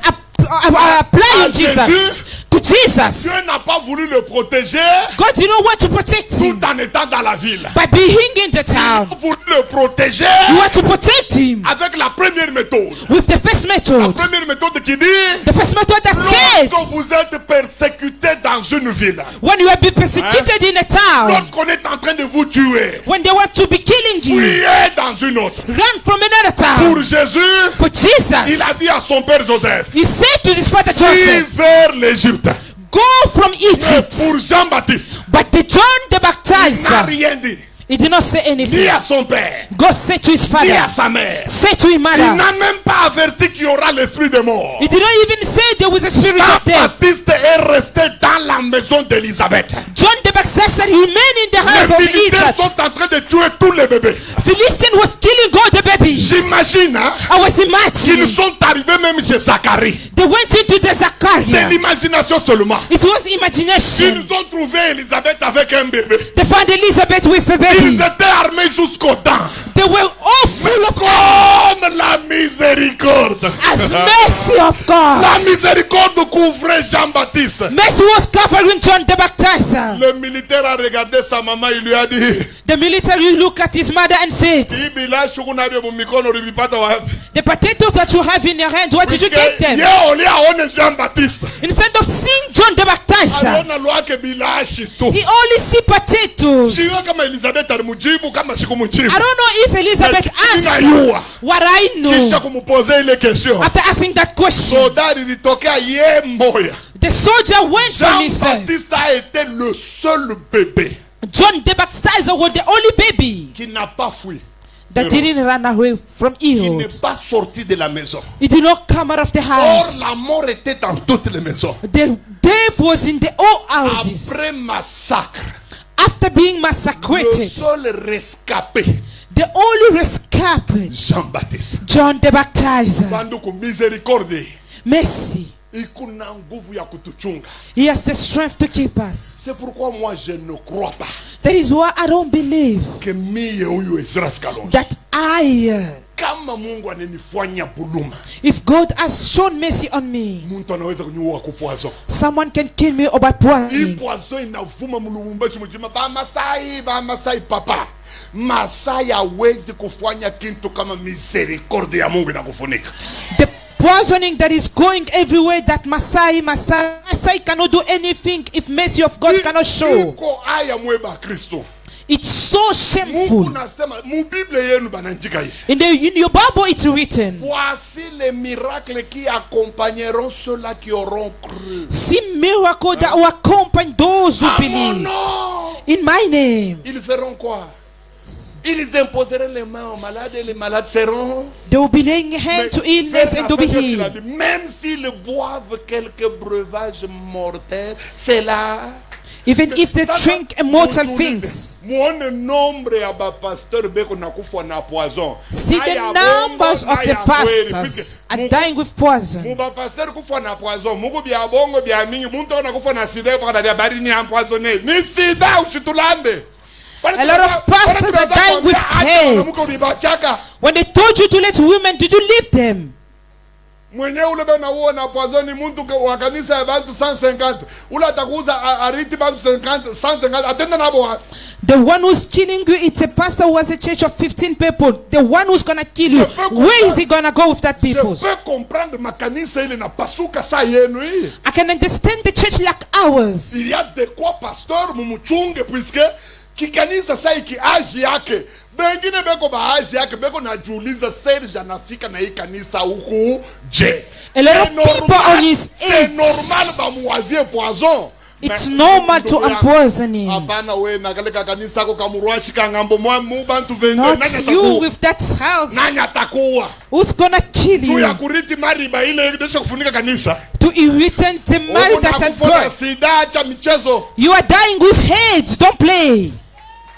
applying Jesus. To Jesus. Dieu n'a pas voulu le protéger God did not want to protect him tout en étant dans la ville. by being in the town. Il a voulu le protéger You want to protect him avec la première méthode. with the first La method. première méthode qui dit, The first method that says, lorsque vous êtes persécuté dans une ville, when you have been persecuted in a town, lorsqu'on est en train de vous tuer, when they want to be killing you, fuyez dans une autre. run from another Pour town. Jésus, For il a Jesus, dit à son père Joseph, he said to his father fuis Joseph, vers l'Égypte. go from Mais Egypt. pour Jean-Baptiste, But the John the il n'a Baptizer, rien dit. he did not say Ni anything. à son père, God said to his ni à father, sa mère. say to his Il mother, n'a même pas averti qu'il y aura l'esprit de mort. he did not even say there was a spirit of death. Jean-Baptiste est resté dans la maison d'Élisabeth. John the Baptizer remained in the house Les of Philistins Isaac. sont en train de tuer tous les bébés. Philistine was killing all the babies. J'imagine, hein, I was qu'ils imagining. sont arrivés même chez Zacharie. They went into the C'est Zachariah. l'imagination seulement. It was imagination. Ils ont trouvé Élisabeth avec un bébé. They found Elizabeth with a Ils baby. étaient armés jusqu'aux dents. They were all full of Comme la miséricorde. as mercy of La God. miséricorde couvrait Jean-Baptiste. Mercy was covering John the Baptizer. Le militaire a regardé sa maman, il lui a dit, The military looked at his mother and said, Ibila shukunabye mu mikono ulivipata wapi? the potatoes that you have in your hand, where did you get them? Ye oli aone Jean-Baptiste. Instead of seeing John the Baptizer, Aliona lwake bilashi tu. he only see potatoes. Sio kama Elizabeth alimujibu kama sikumujibu. I don't know if Elizabeth asked Ninajua. what I Kisha know. kumupoze ile question. After asking that question, Soda ilitokea ye moya. the soldier went from his side. Jean-Baptiste a été le seul bébé John the Baptizer was the only baby qui n'a pas fui. that didn't run away from Il Herod. n'est pas sorti de la maison. He did not come out of the Or, house. la mort était dans toutes les maisons. The death was in the all houses. Après massacre, After being le massacred, seul rescapé, the only escaped, Jean-Baptiste. John the Baptizer. Banduku miséricorde. Mercy. Ikuna nguvu ya kutuchunga. He has the strength to keep us. C'est pourquoi moi je ne crois pas That is why I don't believe que mie huyu Ezra Kalonzo. that Kama Mungu ananifanya buluma, if God has shown mercy on me, mtu anaweza kuniua kwa poison. someone can kill me or by Hii poisoning. poison inavuma mulumumbashi mjima ba Masai papa. Masai hawezi kufanya kitu kama misericordia ya Mungu inakufunika. The poisoning that is going everywhere, that Masai cannot do anything if mercy of God cannot show. Iko aya mweba Kristo. It's so Mungu shameful. nasema mu Bible yenu banandika hivi. In your Bible it's written, Voici les miracles qui accompagneront ceux-là qui auront cru. see miracle that will accompany those who À mon believe. nom, In my name, ils feront quoi? Ils imposeront les mains aux malades et les malades seront. they will be laying hand to illness and to be healed. Même s'ils boivent quelques breuvages mortels, c'est là. Even if they drink immortal things. Muone nombre ya ba pasteur beko nakufa na poison. See the numbers of the pastors are dying with poison. Muba pasteur kufa na poison. Mungu bya bongo bya mingi. Muntu nakufa na sida kwa dadia bari ni empoisonné. Ni sida ushitulande. A lot of pastors are dying with AIDS. When they told you to let women, did you leave them? Mwenye ule bena uo na poison ni muntu wa kanisa ya bantu 150. Ule atakuuza ariti bantu 150 atenda nabo wapi? The one who's killing you, it's a pastor who has a church of 15 people. The one who's gonna kill you, where is he gonna go with that people? Je peux comprendre makanisa ile na pasuka saa yenu hii. I can understand the church like ours. Il y a de quoi pasteur mumuchunge puisque kikanisa saa iki aji yake. Bengine beko baaji yake beko najiuliza Serge anafika na hii kanisa huku je. A lot of people on his C'est age. normal bamuwazie poison. It's normal to empoison him. Hapana we na kale kanisa ko kamurwashi kangambo mu bantu vende Not you with that house. nani atakuwa Who's gonna kill tu ya you? kuriti mariba ile desho kufunika kanisa To irritate the marriage that's at unakufa birth. sida acha michezo You are dying with AIDS. Don't play.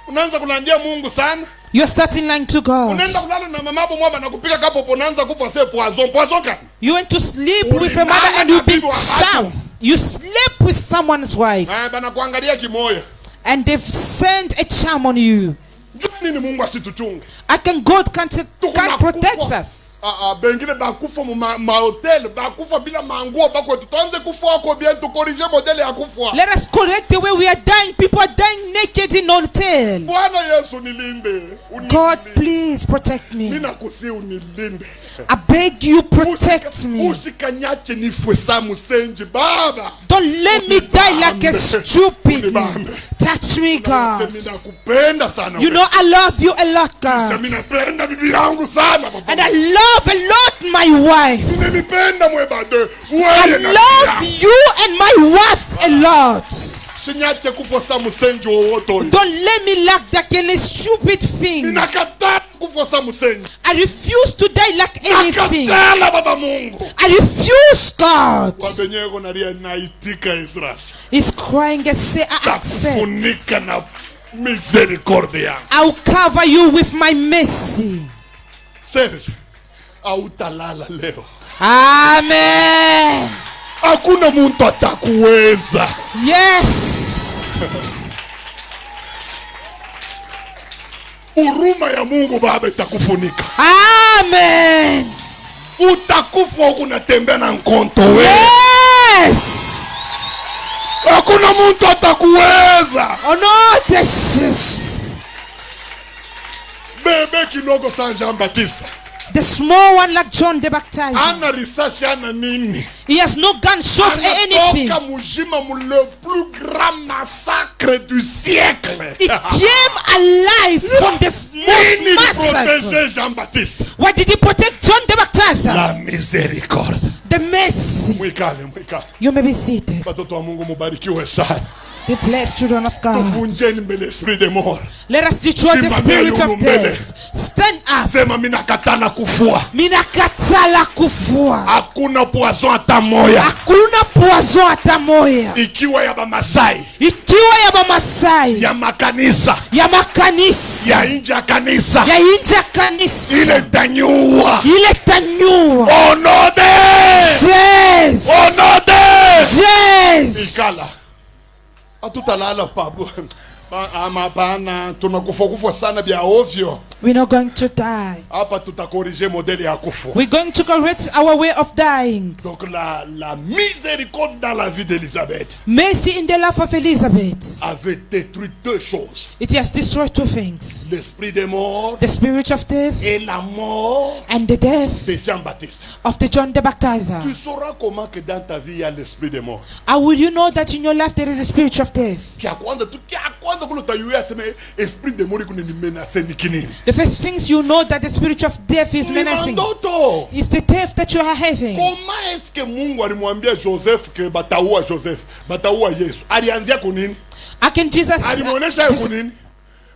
unaanza kulandia Mungu sana You're starting lying to God. unaenda kulala na mamabo mwaba na kupika kapo unaanza kufa se poison ka You went to sleep with a mother and you've been shot. You slept with someone's wife bana kuangalia kimoya and they've sent a charm on you. nini Mungu asituchunge God can't protect us. bengine bakufa mu hotel bakufa bila manguo bako tuanze kufa kwa bien tu corriger modele ya kufa. Let us correct the way we are dying. People are dying naked in hotel. Bwana Yesu nilinde. God, please protect me. Mimi nakusi unilinde. I beg you, protect me. Usikanyache nifwe sa musenji baba. Don't let me die like a stupid man. Touch me, God. Mimi nakupenda sana. You know I love you a lot, God. Mimi napenda bibi yangu sana baba. And I love a lot my wife. Unanipenda mwe bado. I love you and my wife a lot. Sinyache kufa sa musenji wowote. Don't let me lack like any stupid thing. Ninakataa kufa sa musenji. I refuse to die like anything. Nakatala baba Mungu. I refuse, God. Wabenyeko naria naitika Israel. He's crying and say, I accept. Takufunika na misericordia. I'll cover you with my mercy. Serge, hautalala leo. Amen. Hakuna mtu atakuweza. Yes. Huruma ya Mungu Baba itakufunika. Amen. Utakufa huku unatembea na mkonto wewe. Yes. Hakuna mtu atakuweza. Oh no, this is Bebe kidogo San Jean Baptiste. the small one like John the Baptizer. Ana risasi ana nini? He has no gunshot or anything. Anatoka mujima mu le plus grand massacre du siècle. He came alive from the most massacre. Protéger Jean-Baptiste. Why did he protect John the Baptizer? La miséricorde. The mercy. Mwikale. You may be seated. Watoto wa Mungu mubarikiwe sana. Be blessed, children of God. Tuvunjeni mbele esprit de mort. Let us destroy the spirit of death. Stand up. Sema mina katana kufua. Minakatala kufua. Hakuna poison hata moya. Hakuna poison hata moya. Ikiwa ya Bamasai. Ikiwa ya Bamasai. Ya makanisa. Ya makanisa. Ya nje ya kanisa. Ya nje ya kanisa. Ile tanyua. Ile tanyua. Onode. Yes. Onode. Yes. Ikala. Hatutalala pabu. Bana tunakufa sana bia ovyo. We're not going to die. Hapa tutakorije modeli ya kufa. We're going to correct our way of dying. Donc la miséricorde dans la vie d'Élisabeth Mercy in the life of Elizabeth. avait détruit deux choses. It has destroyed two things. L'esprit des morts The spirit of death et la mort and the death de Jean-Baptiste. of the John the Baptizer. Tu sauras comment que dans ta vie il y a l'esprit des morts. How will you know that in your life there is a spirit of death? Kia kwanza kulo tayuya sema esprit des morts kuni menacer ni kinini. The first things you know that the spirit of death is menacing Mandoto. is the death that you are having. Comment est-ce que Mungu alimwambia Joseph que bataua Joseph, bataua Yesu? Alianzia kunini? How can Jesus Alimuonesha kunini?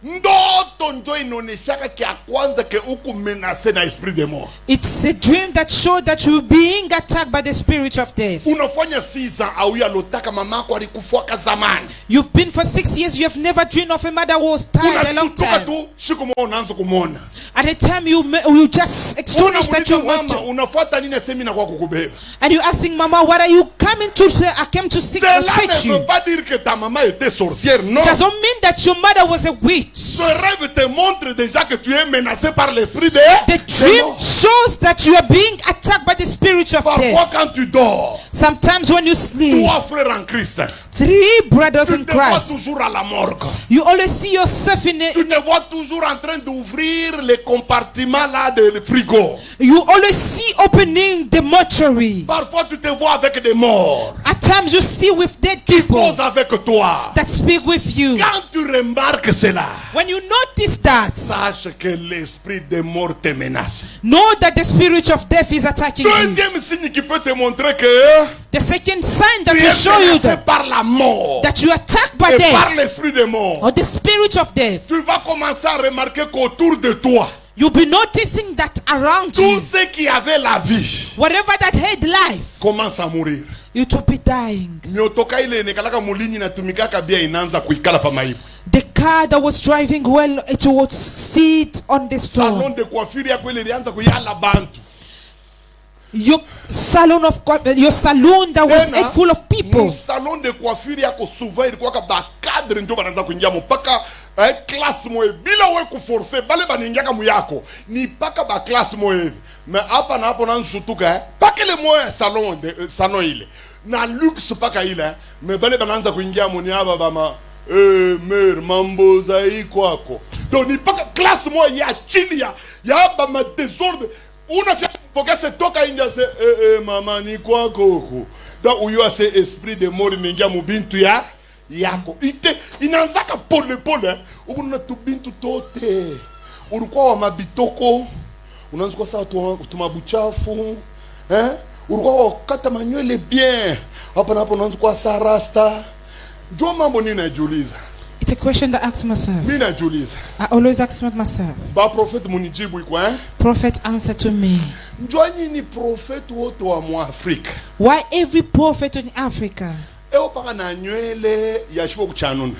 Ndoto njo inaoneshaka kia kwanza ke uku menase na esprit de mort. It's a dream that showed that you're being attacked by the spirit of death. Unafanya 6 ans au ya lotaka mamako alikufuaka zamani. You've been for 6 years, you have never dreamed of a mother who was tired a long Unashtuka time. tu siku moja unaanza kumwona. At the time you just astonished that you want Mama to. unafuata nini semina kwa kukubeba? And you're asking Mama, what are you coming to say? I came to seek Cela to teach ne you. veut pas dire que ta maman était sorcière, non. It doesn't mean that your mother was a witch. Ce rêve te montre déjà que tu es menacé par l'esprit de The dream shows that you are being attacked by the spirit of Parfois death. quand tu dors, Sometimes when you sleep, 3 frères en Christ, 3 brothers tu in te vois Christ, toujours à la morgue. you always see yourself in Tu a, te vois toujours en train d'ouvrir les compartiments là de frigo. you always see opening the mortuary. Parfois tu te vois avec des morts At times you see with dead qui people causent avec toi. that speak with you. Quand tu remarques cela, When you notice that, sache que l'esprit de mort te menace. know that the spirit of death is attacking you. Deuxième signe qui peut te montrer que The second sign that tu will es show you menacé par la mort that you are attacked by et par death l'esprit de mort. or the spirit of death. Tu vas commencer à remarquer qu'autour de toi, You'll be noticing that around tous you, ceux qui avaient la vie whatever that had life, commencent à mourir. you to be dying. Miotoka ile nekalaka mulinyi na tumikaka bia inaanza kuikala pa maibu. The car that was driving well, it would sit on the Salon stone. de coiffure yako ile ilianza kuyala bantu. Your salon that was Tena, full of people. salon de coiffure yako souvent ilikuwa ba cadre ndio banaanza kuingia mpaka classe moe bila wewe kuforcer bale baningiaka muyako ni paka ba classe moe mais hapa na hapo na shutuka paka le moe salon ile na luxe paka ile mais bale banaanza kuingia moni hapa bama mer mambo zai kwako donc ni paka classe moe ya chini ya ba ma désordre unafia pokea toka inja se mama ni kwako huko donc uyo ase esprit de mort ningia mubintu yako ite inaanzaka pole pole ukuna tubintu tote ulikuwa wa mabitoko unaanza kwa saa tumabuchafu ulikuwa wakata manywele bien hapa na hapo unaanza kwa sarasta jo mambo nini najiuliza. It's a question that I ask myself. Mimi najiuliza. I always ask myself. Ba prophet munijibu iko Prophet answer to me. Njoni ni prophet wote wa Mwafrika. Why every prophet in Africa? Eo paka na nywele ya shibo kuchanuna.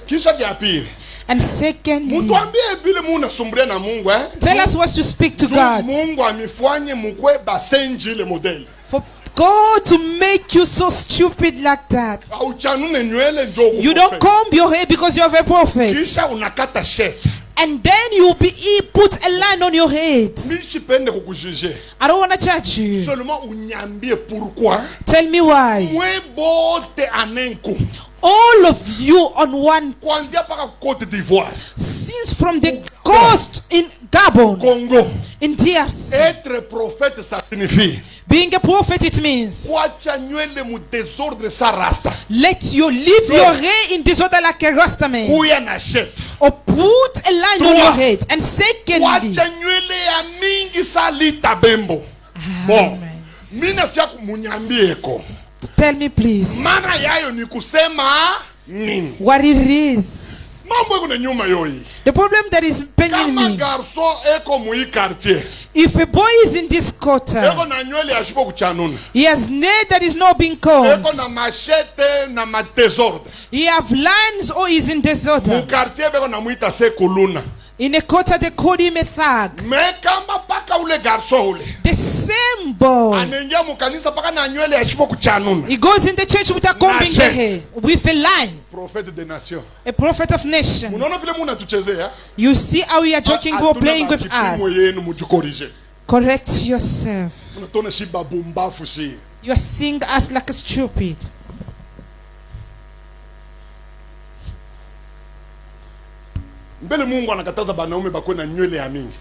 Kisha kia pili. And secondly, Mutuambie vile muna sumbria na Mungu tell us what to speak to God. Mungu amifanye mukwe basenji ile modeli. For God to make you so stupid like that. Au chanune nywele njo. You don't comb your hair because you have a prophet. Kisha unakata shirt. And then you put a line on your head. Mishipende kukujije. I don't want to judge you. Seulement unyambie pourquoi. Tell me why. Mwe bote anenku. All of you on one, Kwanzia paka Côte d'Ivoire. since from the coast in Gabon, Congo. in DRC, Être prophète ça signifie being a prophet, it means kuacha nywele mu désordre sa rasta. let you leave your hair in disorder like a rasta man, Kuya na shirt. or put a line on your head. And secondly, Kuacha nywele ya mingi sa lita bembo. Bon. Mina fya munyambie ko. tell me please Maana yayo ni kusema nini? what it is. Mambo yako na nyuma yoi. The problem that is pending Kama me, garçon eko mu quartier. if a boy is in this quarter, Eko na nywele ya shibo kuchanuna. he has nail that is not being combed, Eko na machete na ma désordre. he have lines or is in Mu disorder. quartier beko na muita se kuluna. In a quarter they call him a thug. Me kama paka ule garçon ule. The same boy, Anengia mu kanisa paka na nywele ya shibo kuchanuna. he goes in the church with a combing the hair, with a line, Prophète des nations. a prophet of nations. Unaona vile muna tuchezea? You see how we are joking or playing with us. Yenu mujikorije. Correct yourself. Unatona shiba bumbafu shi. You are seeing us like a stupid. Mbele Mungu anakataza banaume bakwe na nywele ya mingi.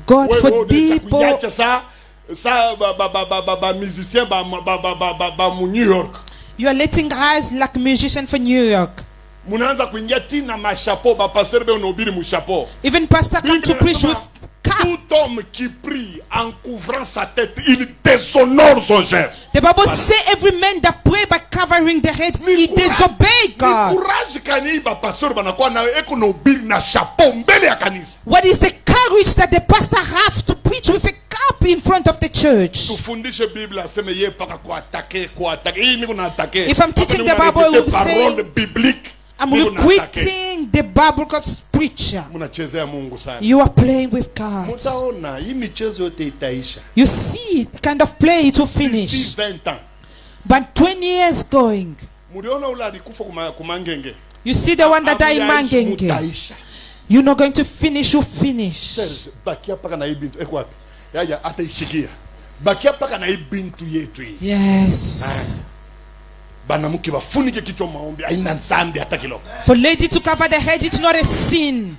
God for people. Kuyacha sa ba musicien ba mu New York. You are letting guys like musician for New York. Munaanza kuingia tina ma chapeau ba pasteur be unahubiri mu chapeau. Even pastor come to preach with cap. Tout homme qui prie en couvrant sa tête, il déshonore son chef. The Bible say every man that pray by covering the head, he disobey God. Courage kani ba pasteur banakuwa na eko na ubiri na chapeau mbele ya kanisa. What is the courage that the pastor have to preach with a cap in front of the church? Tufundishe Biblia aseme ye paka kuatake. Hii niko na atake. If I'm teaching the Bible, I will say, parole biblique. I'm repeating the Bible God's preacher. Munachezea Mungu sana. You are playing with God. Mutaona hii michezo yote itaisha. You see kind of play to finish. 20 ans. But 20 years going. Muriona ule alikufa kumangenge. You see the one that died in Mangenge. Mutaisha. You're not going to finish, you finish. Serge, bakia paka na hii bintu. Eko wapi? Yaya ataishikia. Bakia paka na hii bintu yetu hii. Yes. Banamuke bafunike kichwa maombi. Haina nzambi hata kidogo. For lady to cover the head, it's not a sin.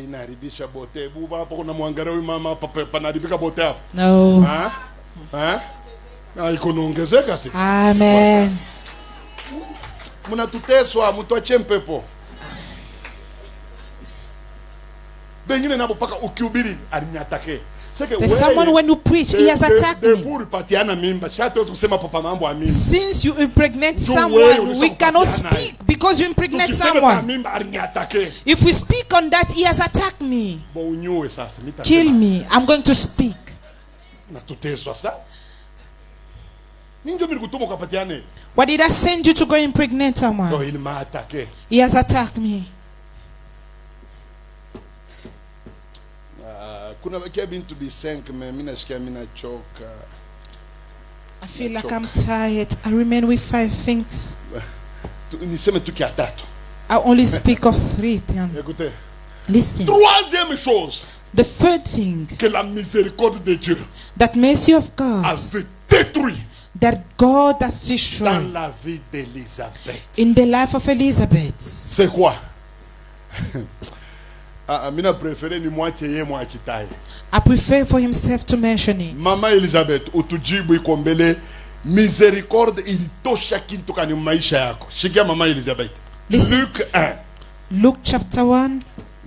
Inaharibisha bote. Buba hapo kuna mwangalia huyu mama hapa panaribika bote hapo. No. Iko naongezeka tu. Amen. munatuteswa mutwache mpepo. Bengine nabo paka ukihubiri alinyatake. There's someone when you preach, he has attacked me. Since you impregnate someone, we cannot speak because you impregnate someone. If we speak on that, he has attacked me. Kill me. I'm going to speak. Why did I send you to go impregnate someone? He has attacked me. I feel like I'm tired. I remain with 5 things. I only speak of 3 things. Listen. Troisième chose. The third thing. Que la miséricorde de Dieu. That mercy of God. Avait détruit. That God has destroyed. Dans la vie d'Élisabeth. In the life of Elizabeth. C'est quoi? I prefer for himself to mention it. Mama Elizabeth, utujibu ikombele miséricorde ilitosha kitu kani maisha yako. Shikia Mama Elizabeth. Luc 1. Luke chapter 1.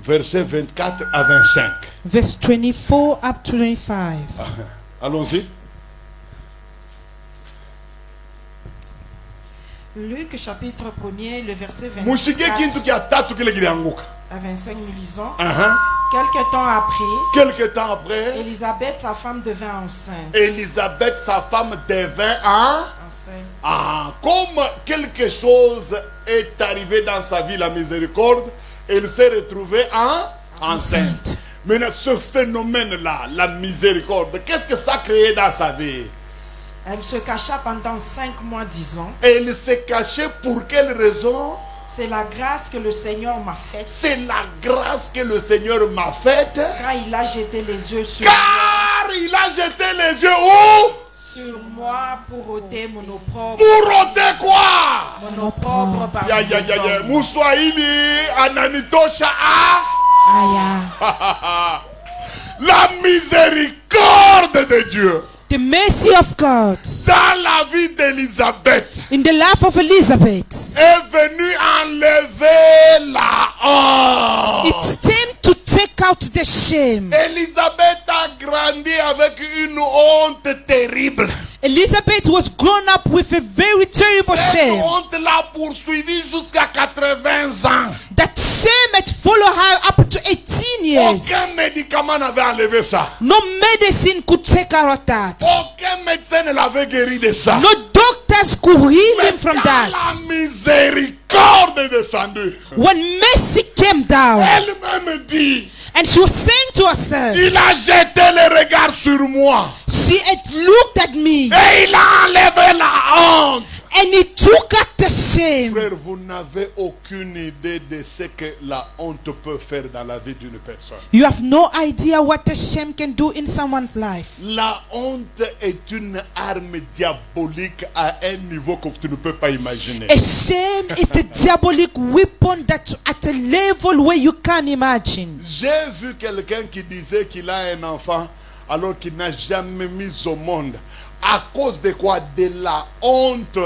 Verset 24 à 25. Verse 24 up to 25. Allons-y. Luc chapitre 1er, le verset 24 à 25, nous lisons. Quelque temps après, Élisabeth, sa femme, devint enceinte. Élisabeth, sa femme, devint enceinte. Comme quelque chose est arrivé dans sa vie, la miséricorde, elle s'est retrouvée enceinte. Maintenant, ce phénomène-là, la miséricorde, qu'est-ce que ça a créé dans sa vie? Elle se cacha pendant 5 mois, disons. Elle s'est cachée pour quelle raison? C'est la grâce que le Seigneur m'a faite. C'est la grâce que le Seigneur m'a faite. Car il a jeté les yeux sur moi. Il a jeté les yeux où? Sur moi pour ôter mon opprobre. Pour ôter quoi? Mon opprobre par les Muswahili ananitosha la miséricorde de Dieu. The mercy of God. Dans la vie d'Élisabeth. In the life of Elizabeth. Est venu enlever la honte. It's time to take out the shame. Élisabeth a grandi avec une honte terrible. Elizabeth was grown up with a very terrible shame. Cette honte l'a poursuivi jusqu'à 80 ans. That shame had followed her up to 18 years. Aucun médicament n'avait enlevé ça. No medicine could take her out that. Aucun médecin ne l'avait guéri de ça. No doctors could heal him from that. La miséricorde est descendue. When mercy came down, elle-même dit, and she was saying to herself, il a jeté le regard sur moi. She had looked at me. Et il a enlevé la honte. And he took out the shame. Frère, vous n'avez aucune idée de ce que la honte peut faire dans la vie d'une personne. You have no idea what the shame can do in someone's life. La honte est une arme diabolique à un niveau que tu ne peux pas imaginer. A shame is a diabolic weapon that at a level where you can't imagine. J'ai vu quelqu'un qui disait qu'il a un enfant alors qu'il n'a jamais mis au monde. À cause de quoi? De la honte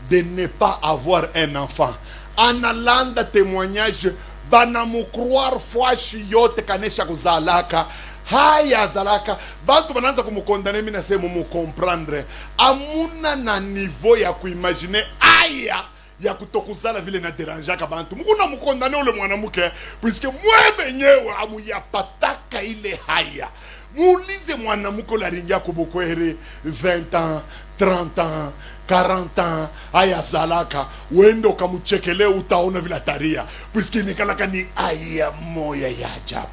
de ne pas avoir un enfant. En allant de témoignage, banamu croire fwashi yote kanesha kuzalaka. Haya zalaka. Bantu bananza kumukondane mina se mumu comprendre. Amuna na niveau ya kuimagine aya ya kutokuzala vile na deranjaka bantu. Mukuna mukondane ule mwanamuke. Puisque mwe benyewe amuyapataka ile haya. Muulize mwanamke laringia kubukwere 20 ans, 30 ans, 40 ans, aya zalaka, wende ukamuchekele utaona vile taria. Puisque nikalaka ni aya moya ya ajabu.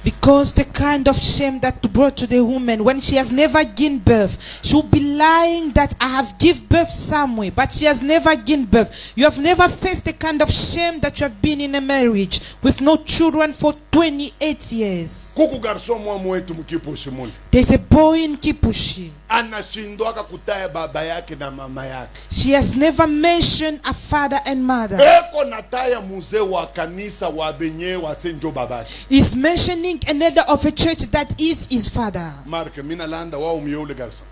Because the kind of shame that brought to the woman when she has never given birth, she will be lying that I have given birth somewhere, but she has never given birth. You have never faced the kind of shame that you have been in a marriage with no children for 28 years. Kuku garso mwa mwetu mkipushi muni. There's a boy in Kipushi. Anashindwaka kutaya baba yake na mama yake. She has never mentioned a father and mother. Eko nataya muze wa kanisa wa benye wa senjo babaki. He's mentioning an elder of a church that is his father. Mark mina landa wa umiyo ule garso.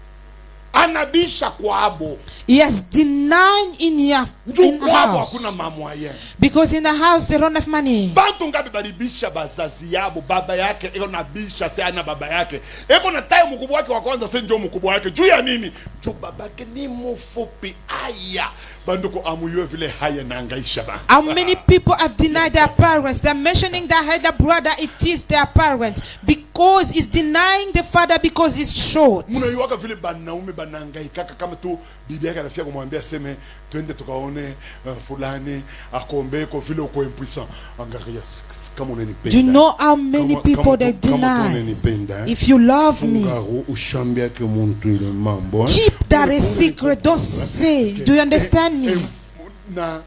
Anabisha kwabo. He has denied in your Nju kwabo house. hakuna mamwaye. Because in the house they don't have money. Bantu ngapi balibisha bazazi yabo, baba yake eko nabisha se ana baba yake. Eko na tayo mkubwa wake wa kwanza se njo mkubwa wake. Juu ya nini? Juu babake ni mfupi aya. Banduko amuywe vile haya na angaisha ba. How many people have denied their parents? They're mentioning their elder brother, it is their parents. Because he's denying the father because he's short. Muna yuwaka vile banaume banangaika kama tu bibi yake anafia kumwambia seme twende tukaone fulani akombeko vile uko impuissant. Angaria kama unanipenda. Do you know how many people they deny? If you love me, keep that a secret. Don't say. Do you understand me? Na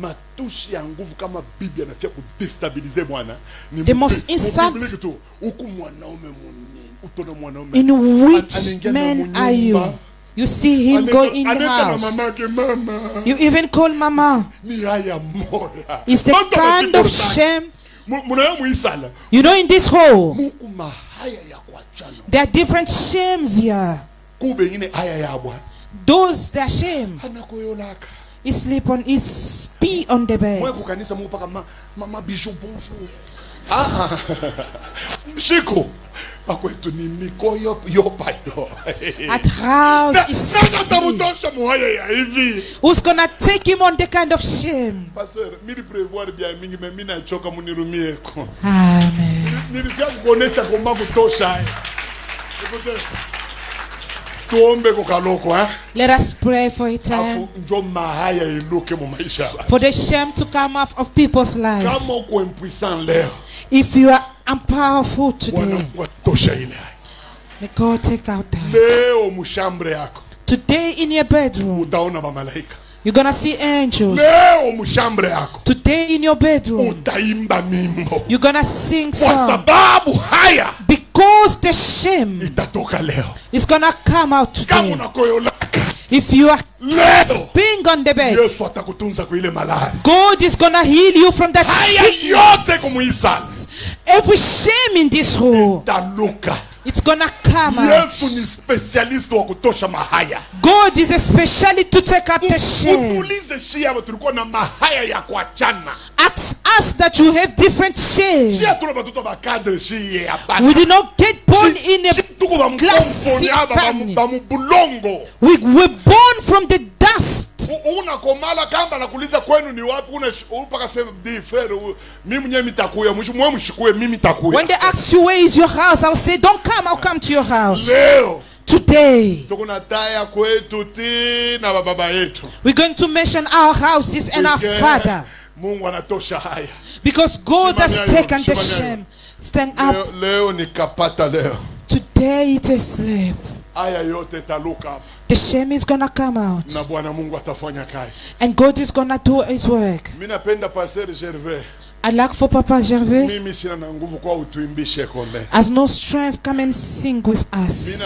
matushi ya nguvu kama bibi anafia kudestabilize mwana. The most insult. In which men are you? You see him go in the house. You even call mama. It's the kind of shame. You know, in this hole, there are different shames here. Those that are shame. He sleep on, he pee on the bed. At house is who's gonna take him on the kind of shame? Amen. Let us pray for it, for the shame to come off of people's lives. If you are unpowerful today, may God take out that. Today in your bedroom, you're gonna see angels. Today in your bedroom, you're gonna sing songs. Because the shame is gonna come out today. If you are being on the bed, God is gonna heal you from that sickness. Every shame in this hole, it's gonna come out. God is a specialist to take out the shame. Ask us that you have different shame. We did not get born in a classy family. We were born from the dust. When they ask you where is your house, I'll say don't come, I'll come to your house. Today we're going to mention our houses and our father, because God has taken the shame. Stand up. Today it is sleep. The shame is gonna come out, and God is gonna do his work. I like for Papa Gervais has no strength, come and sing with us.